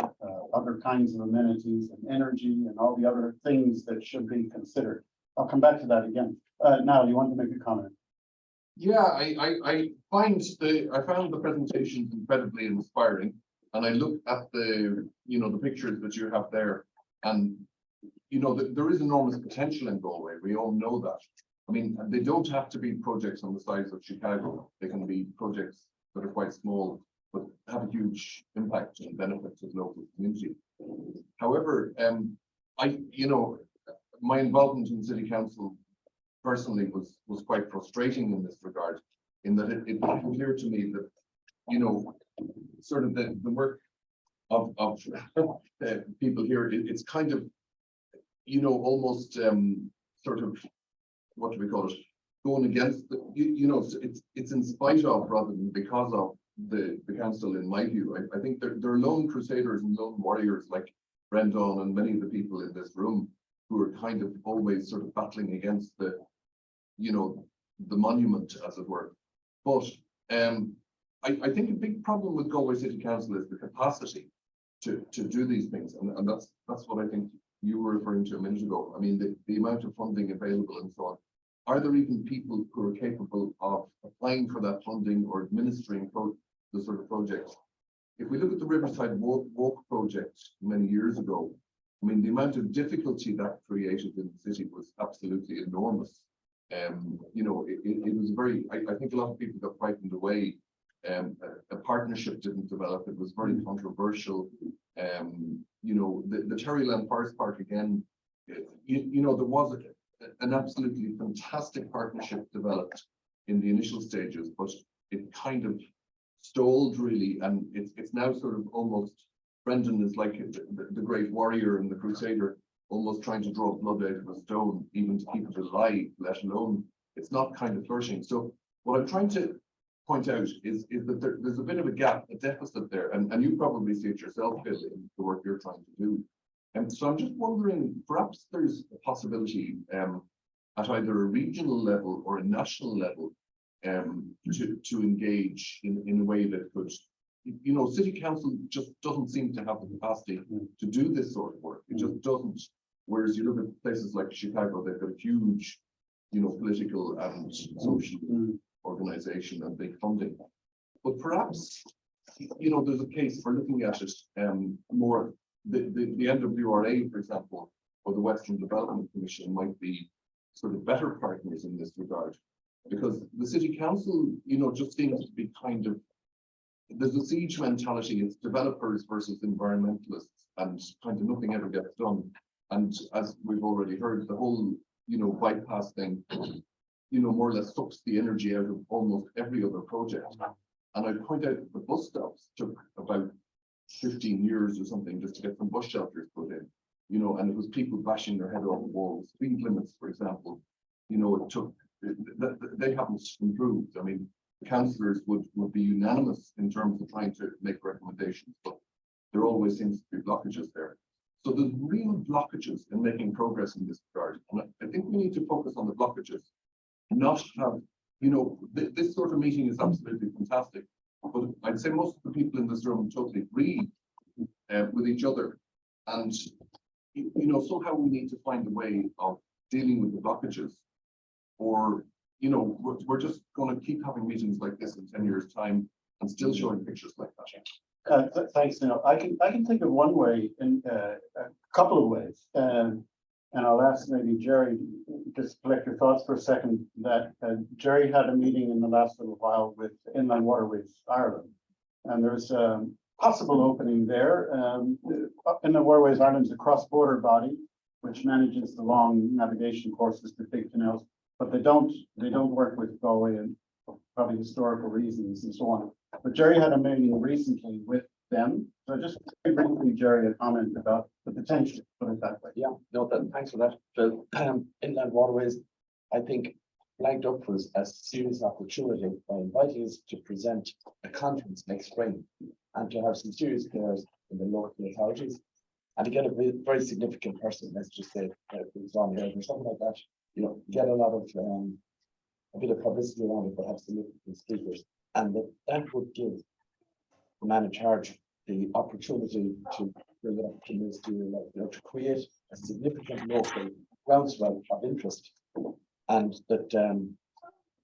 other kinds of amenities and energy and all the other things that should be considered. I'll come back to that again. Now, you want to make a comment? Yeah, I found the presentations incredibly inspiring, and I looked at the pictures that you have there, and there is enormous potential in Galway. We all know that. I mean, they don't have to be projects on the size of Chicago. They can be projects that are quite small, but have a huge impact and benefit to the local community. However, my involvement in City Council personally was quite frustrating in this regard, in that it became clear to me that, sort of the work of people here, it's kind of, almost sort of, what do we call it, going against it's in spite of rather than because of the council, in my view. I think they're lone crusaders and lone warriors like Brendan and many of the people in this room who are kind of always sort of battling against the monument, as it were. But I think a big problem with Galway City Council is the capacity to do these things, and that's what I think you were referring to a minute ago. I mean, the amount of funding available and so on. Are there even people who are capable of applying for that funding or administering the sort of projects? If we look at the Riverside Walk project many years ago, I mean, the amount of difficulty that created in the city was absolutely enormous. You know, it was very, I think a lot of people got frightened away. A partnership didn't develop. It was very controversial. You know, the Terryland Forest Park again, you know, there was an absolutely fantastic partnership developed in the initial stages, but it kind of stalled really, and it's now sort of almost, Brendan is like the great warrior and the crusader, almost trying to draw blood out of a stone, even to keep it alive, let alone it's not kind of flourishing. So what I'm trying to point out is that there's a bit of a gap, a deficit there, and you probably see it yourself, Phil, in the work you're trying to do. And so I'm just wondering, perhaps there's a possibility at either a regional level or a national level to engage in a way that could, you know, City Council just doesn't seem to have the capacity to do this sort of work. It just doesn't. Whereas you look at places like Chicago, they've got a huge, you know, political and social organization and big funding. But perhaps, you know, there's a case for looking at it more. The NWRA, for example, or the Western Development Commission might be sort of better partners in this regard, because the City Council, you know, just seems to be kind of, there's a siege mentality. It's developers versus environmentalists, and kind of nothing ever gets done. And as we've already heard, the whole, you know, bypass thing, you know, more or less sucks the energy out of almost every other project. And I point out that the bus stops took about 15 years or something just to get some bus shelters put in, you know, and it was people bashing their head off the walls. Speed limits, for example, you know, it took, they haven't improved. I mean, the councillors would be unanimous in terms of trying to make recommendations, but there always seems to be blockages there. So there's real blockages in making progress in this regard. And I think we need to focus on the blockages, not have, you know, this sort of meeting is absolutely fantastic, but I'd say most of the people in this room totally agree with each other. And, you know, somehow we need to find a way of dealing with the blockages, or, you know, we're just going to keep having meetings like this in 10 years' time and still showing pictures like that. Thanks, Neil. I can think of one way, in a couple of ways, and I'll ask maybe Jerry just collect your thoughts for a second. That Jerry had a meeting in the last little while with Inland Waterways Ireland, and there's a possible opening there. Inland Waterways Ireland is a cross-border body which manages the long navigation courses to big canals, but they don't work with Galway, and probably historical reasons and so on. But Jerry had a meeting recently with them. So just very briefly, Jerry, a comment about the potential, put it that way. Yeah, no, thanks for that, Phil. Inland Waterways, I think, flagged up for us a serious opportunity by inviting us to present a conference next spring and to have some serious players in the local authorities and to get a very significant person, let's just say, who's on here or something like that, you know, get a lot of, a bit of publicity around it, but have significant speakers. And that would give the man in charge the opportunity to bring it up to ministerial level, you know, to create a significant local groundswell of interest, and that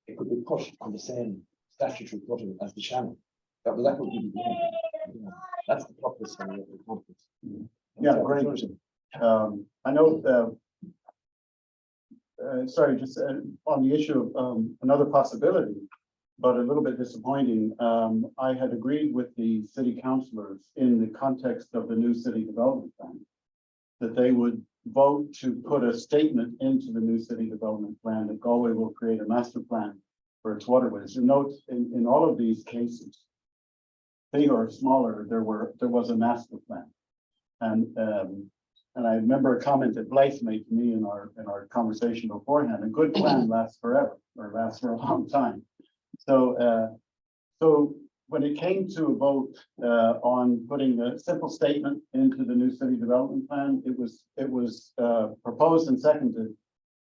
it could be put on the same statutory footing as the channel. That would be the end. That's the purpose of the conference. Yeah, great. I know. Sorry, just on the issue of another possibility, but a little bit disappointing. I had agreed with the city councillors in the context of the new city development plan that they would vote to put a statement into the new city development plan that Galway will create a master plan for its waterways. And note, in all of these cases, big or smaller, there was a master plan. And I remember a comment that Blythe made to me in our conversation beforehand: a good plan lasts forever, or lasts for a long time. So when it came to a vote on putting a simple statement into the new city development plan, it was proposed and seconded,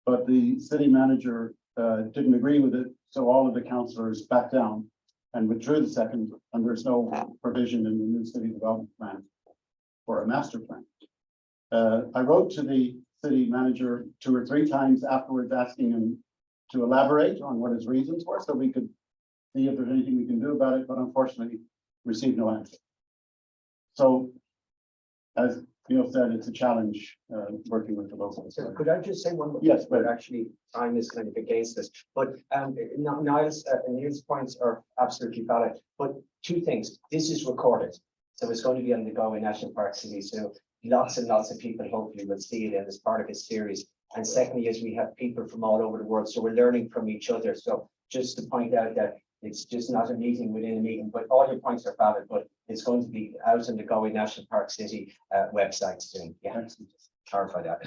but the city manager didn't agree with it. So all of the councillors backed down and withdrew the second, and there's no provision in the new city development plan for a master plan. I wrote to the city manager 2 or 3 times afterwards, asking him to elaborate on what his reasons were, so we could see if there's anything we can do about it, but unfortunately received no answer. So as Neil said it's a challenge, working with the locals. So could I just say one more? Yes, But actually, time is kind of against us. But Niall's and his points are absolutely valid. But two things, this is recorded. So it's going to be on the Galway National Park City. So lots and lots of people hopefully will see it as part of a series. And secondly, is we have people from all over the world. So we're learning from each other. So just to point out that it's just not a meeting within a meeting, but all your points are valid, but it's going to be out on the Galway National Park City website soon. Yeah, just clarify that.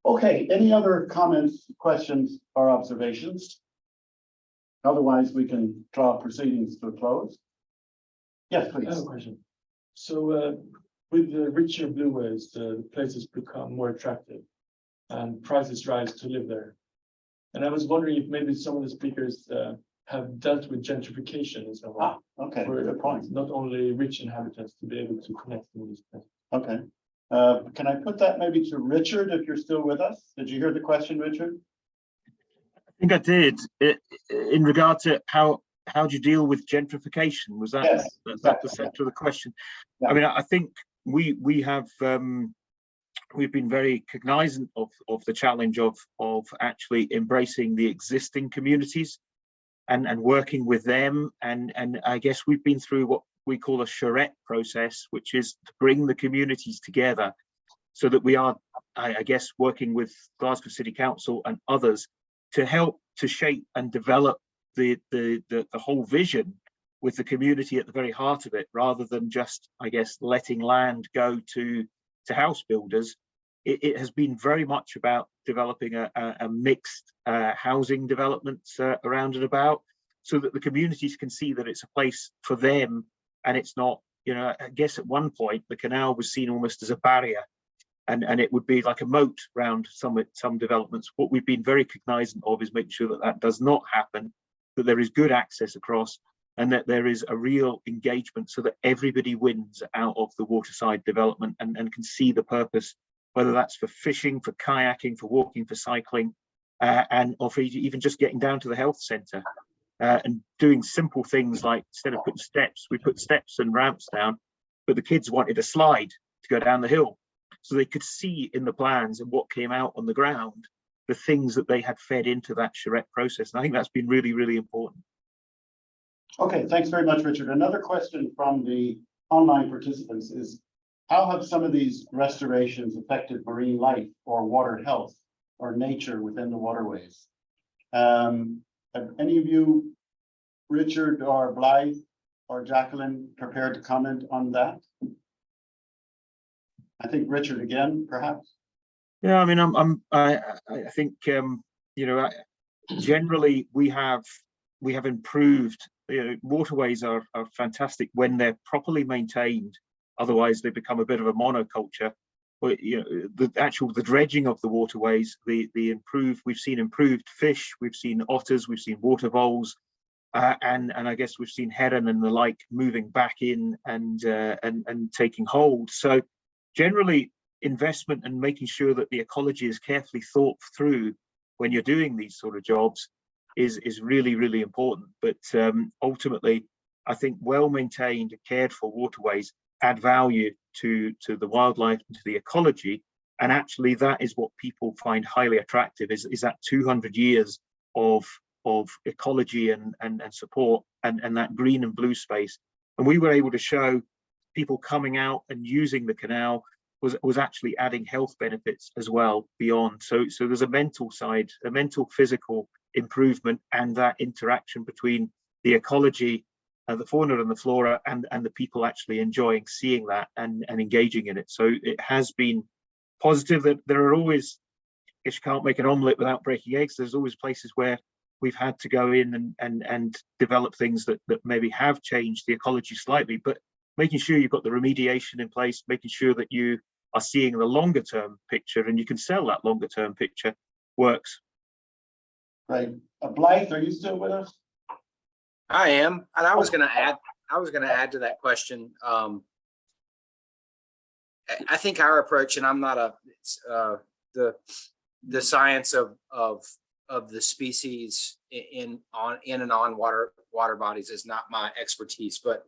Okay, any other comments, questions, or observations? Otherwise, we can draw proceedings to a close. Yes, I have a please. question. So with the richer blueways, the places become more attractive and prices rise to live there. And I was wondering if maybe some of the speakers have dealt with gentrification in some way. Okay, For good point. not only rich inhabitants to be able to connect in these places. Okay. Can I put that maybe to Richard, if you're still with us? Did you hear the question, Richard? I think I did. In regard to how do you deal with gentrification? Was that, Yes, that the center of the question? Yeah. I mean, I think we have we've been very cognizant of the challenge of actually embracing the existing communities and working with them, and I guess we've been through what we call a charrette process, which is to bring the communities together so that we are, I guess, working with Glasgow City Council and others to help to shape and develop the whole vision with the community at the very heart of it, rather than just, I guess, letting land go to house builders. It has been very much about developing a mixed housing developments around and about, so that the communities can see that it's a place for them, and it's not, you know, I guess at one point the canal was seen almost as a barrier, and it would be like a moat around some developments. What we've been very cognizant of is making sure that that does not happen, that there is good access across, and that there is a real engagement so that everybody wins out of the waterside development and can see the purpose, whether that's for fishing, for kayaking, for walking, for cycling, and or for even just getting down to the health centre, and doing simple things like, instead of putting steps, we put steps and ramps down, but the kids wanted a slide to go down the hill. So they could see in the plans and what came out on the ground, the things that they had fed into that charrette process. And I think that's been really, really important. Okay, thanks very much, Richard. Another question from the online participants is, how have some of these restorations affected marine life or water health or nature within the waterways? Have any of you, Richard or Blythe or Jacqueline, prepared to comment on that? I think Richard again, perhaps. Yeah, I mean, I think you know, generally we have improved. You know, waterways are fantastic when they're properly maintained. Otherwise, they become a bit of a monoculture. But you know, the dredging of the waterways, the improved. We've seen improved fish. We've seen otters. We've seen water voles, and I guess we've seen heron and the like moving back in and taking hold. So generally, investment and making sure that the ecology is carefully thought through when you're doing these sort of jobs is really, really important. But ultimately, I think well-maintained and cared for waterways add value to the wildlife and to the ecology. And actually, that is what people find highly attractive, is that 200 years of ecology and support and that green and blue space. And we were able to show people coming out and using the canal was actually adding health benefits as well beyond. So there's a mental side, a mental physical improvement, and that interaction between the ecology, the fauna and the flora, and the people actually enjoying seeing that and engaging in it. So it has been positive. That there are always, if you can't make an omelette without breaking eggs, there's always places where we've had to go in and develop things that maybe have changed the ecology slightly, but making sure you've got the remediation in place, making sure that you are seeing the longer term picture and you can sell that longer term picture works. Right. Blythe, are you still with us? I am, and I was going to add to that question. I think our approach, and I'm not the science of the species in and on water bodies is not my expertise, but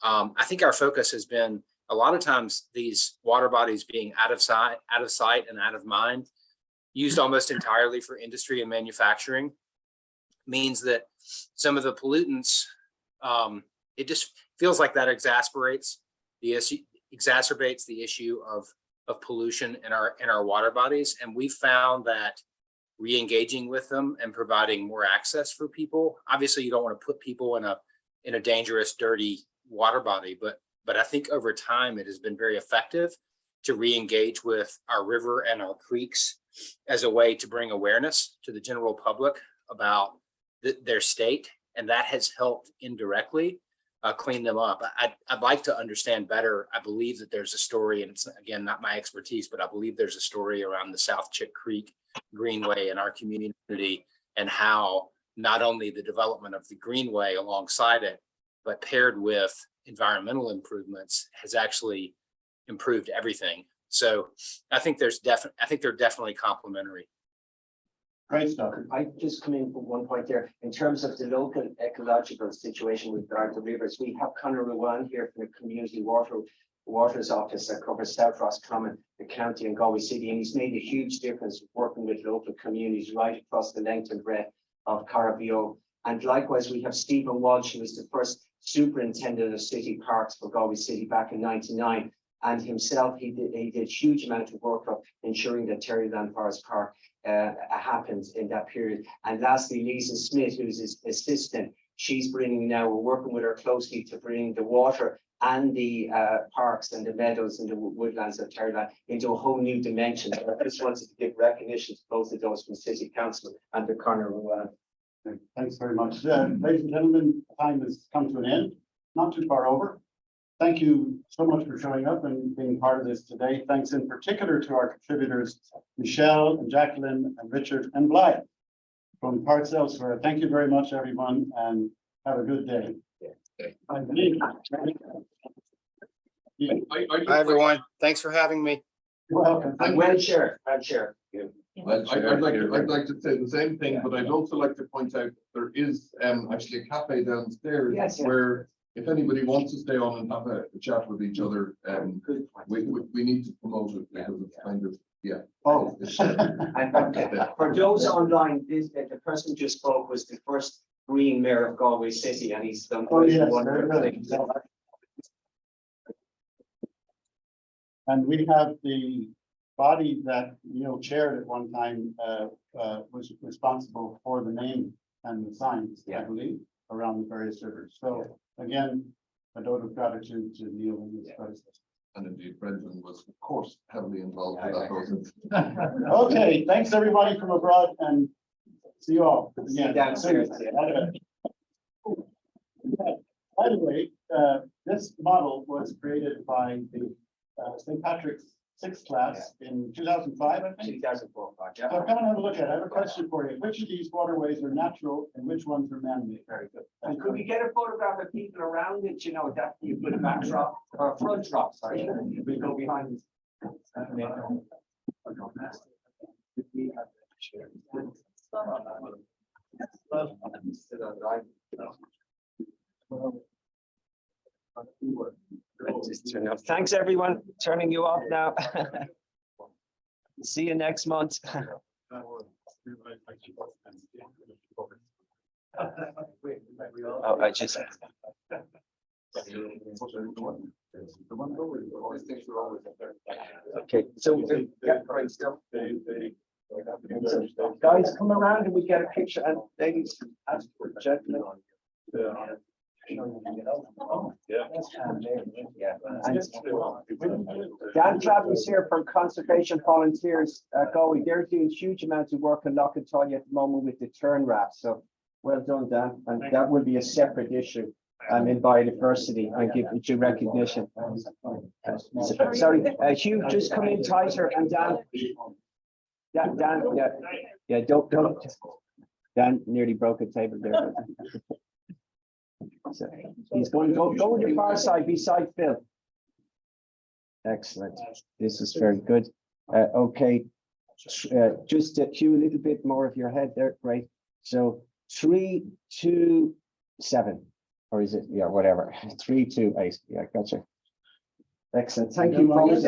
I think our focus has been a lot of times these water bodies being out of sight and out of mind, used almost entirely for industry and manufacturing, means that some of the pollutants, it just feels like that exacerbates the issue of pollution in our water bodies. And we found that re-engaging with them and providing more access for people, obviously you don't want to put people in a dangerous, dirty water body, but I think over time it has been very effective to re-engage with our river and our creeks as a way to bring awareness to the general public about their state, and that has helped indirectly clean them up. I'd like to understand better. I believe that there's a story, and it's again not my expertise, but I believe there's a story around the South Chick Creek Greenway in our community, and how not only the development of the Greenway alongside it, but paired with environmental improvements has actually improved everything. So I think they're definitely complementary. Great stuff. I just come in for one point there. In terms of the local ecological situation with regard to rivers, we have Conor Ruan here from the Community Waters Office that covers South Roscommon, the county, and Galway City, and he's made a huge difference working with local communities right across the length and breadth of Carabeo. And likewise, we have Stephen Walsh, who was the first superintendent of city parks for Galway City back in '99. And himself, he did a huge amount of work of ensuring that Terryland Forest Park happens in that period. And lastly, Lisa Smith, who's his assistant, she's bringing now, we're working with her closely to bring the water and the parks and the meadows and the woodlands of Terryland into a whole new dimension. So I just wanted to give recognition to both of those from City Council and the Conor Ruan. Thanks very much. Ladies and gentlemen, time has come to an end, not too far over. Thank you so much for showing up and being part of this today. Thanks in particular to our contributors, Michelle and Jacqueline and Richard and Blythe from Parts Elsewhere. Thank you very much, everyone, and have a good day. Hi, everyone. Thanks for having me. You're welcome. And well shared, well shared. I'd like to say the same thing, but I'd also like to point out there is actually a cafe downstairs. Yes, yeah. Where if anybody wants to stay on and have a chat with each other, we need to promote it because it's kind of, yeah. Oh. And for those online, the person who just spoke was the first Green Mayor of Galway City, and he's done wonderful things. And we have the body that Neil chaired at one time was responsible for the name and the signs, I believe, around the various rivers. So again, a note of gratitude to Neil and his predecessor. And indeed, Brendan was, of course, heavily involved with that process. Okay, thanks everybody from abroad, and see you all. Again. Downstairs. By the way, this model was created by the St. Patrick's 6th class in 2005, I think. 2004. So come and have a look at it. I have a question for you. Which of these waterways are natural and which ones are man-made? Very good. And could we get a photograph of people around it, that you put a backdrop or front drop, sorry, we go behind. Thanks, everyone. Turning you off now. See you next month. Oh, I just. Okay, so yeah, great stuff. Guys, come around and we get a picture, and ladies, ask for gentlemen. Dan Travis here from Conservation Volunteers Galway. They're doing huge amounts of work in Lochatolia at the moment with the turn rafts. So well done, Dan. And that will be a separate issue in biodiversity. I give it due recognition. Sorry, Hugh, just come in tighter, and Dan. Yeah, Dan. Yeah. Don't. Dan nearly broke a table there. So he's going to go with the far side beside Phil. Excellent. This is very good. Okay. Just Hugh, a little bit more of your head there. Great. So 3, 2, 7, or is it? Yeah, whatever. 3, 2, 8. Yeah, gotcha. Excellent. Thank you, folks.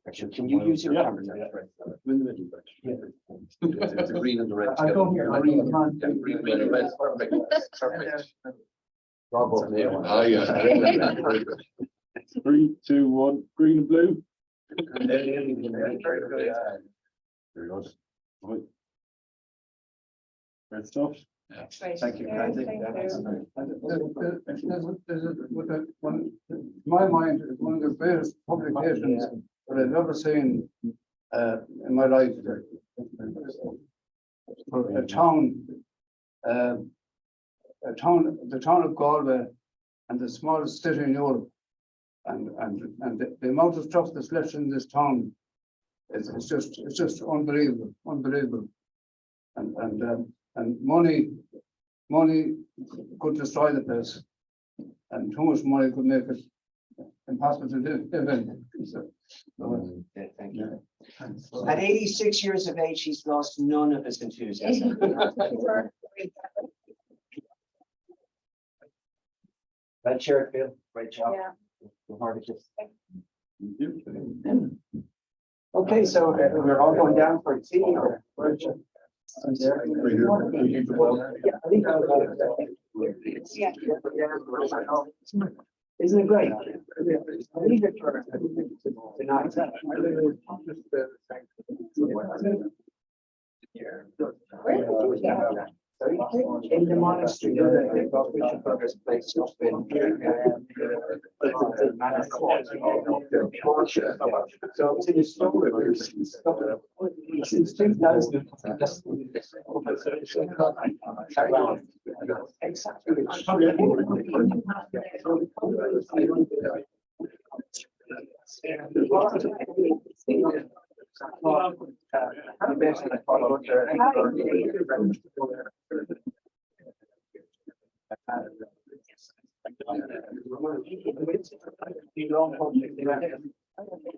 Actually, can you use your camera? The green and the red. I'll go here. Green and red, perfect, perfect. Ah, yeah. Very good. 3, 2, 1, green and blue. Very good. Right. Great stuff. Thank you. My mind is one of the greatest publications that I've ever seen in my life. For the town of Galway, and the smallest city in Europe, and the amount of stuff that's left in this town is just unbelievable, and money could destroy the place, and too much money could make it impossible to live in. Thank you. At 86 years of age, he's lost none of his enthusiasm. Well, Chair Phil, great job. Okay, so we're all going down for tea. Isn't it great? Leave it for tonight. In the monastery, they've got Bishop Brother's place up in. So it's in a story. Since 2000.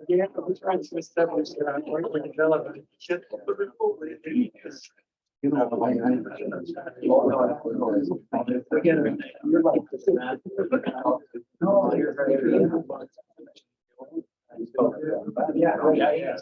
Yeah, we're trying to establish we develop you know, again, you're like this man. No, you're very yeah.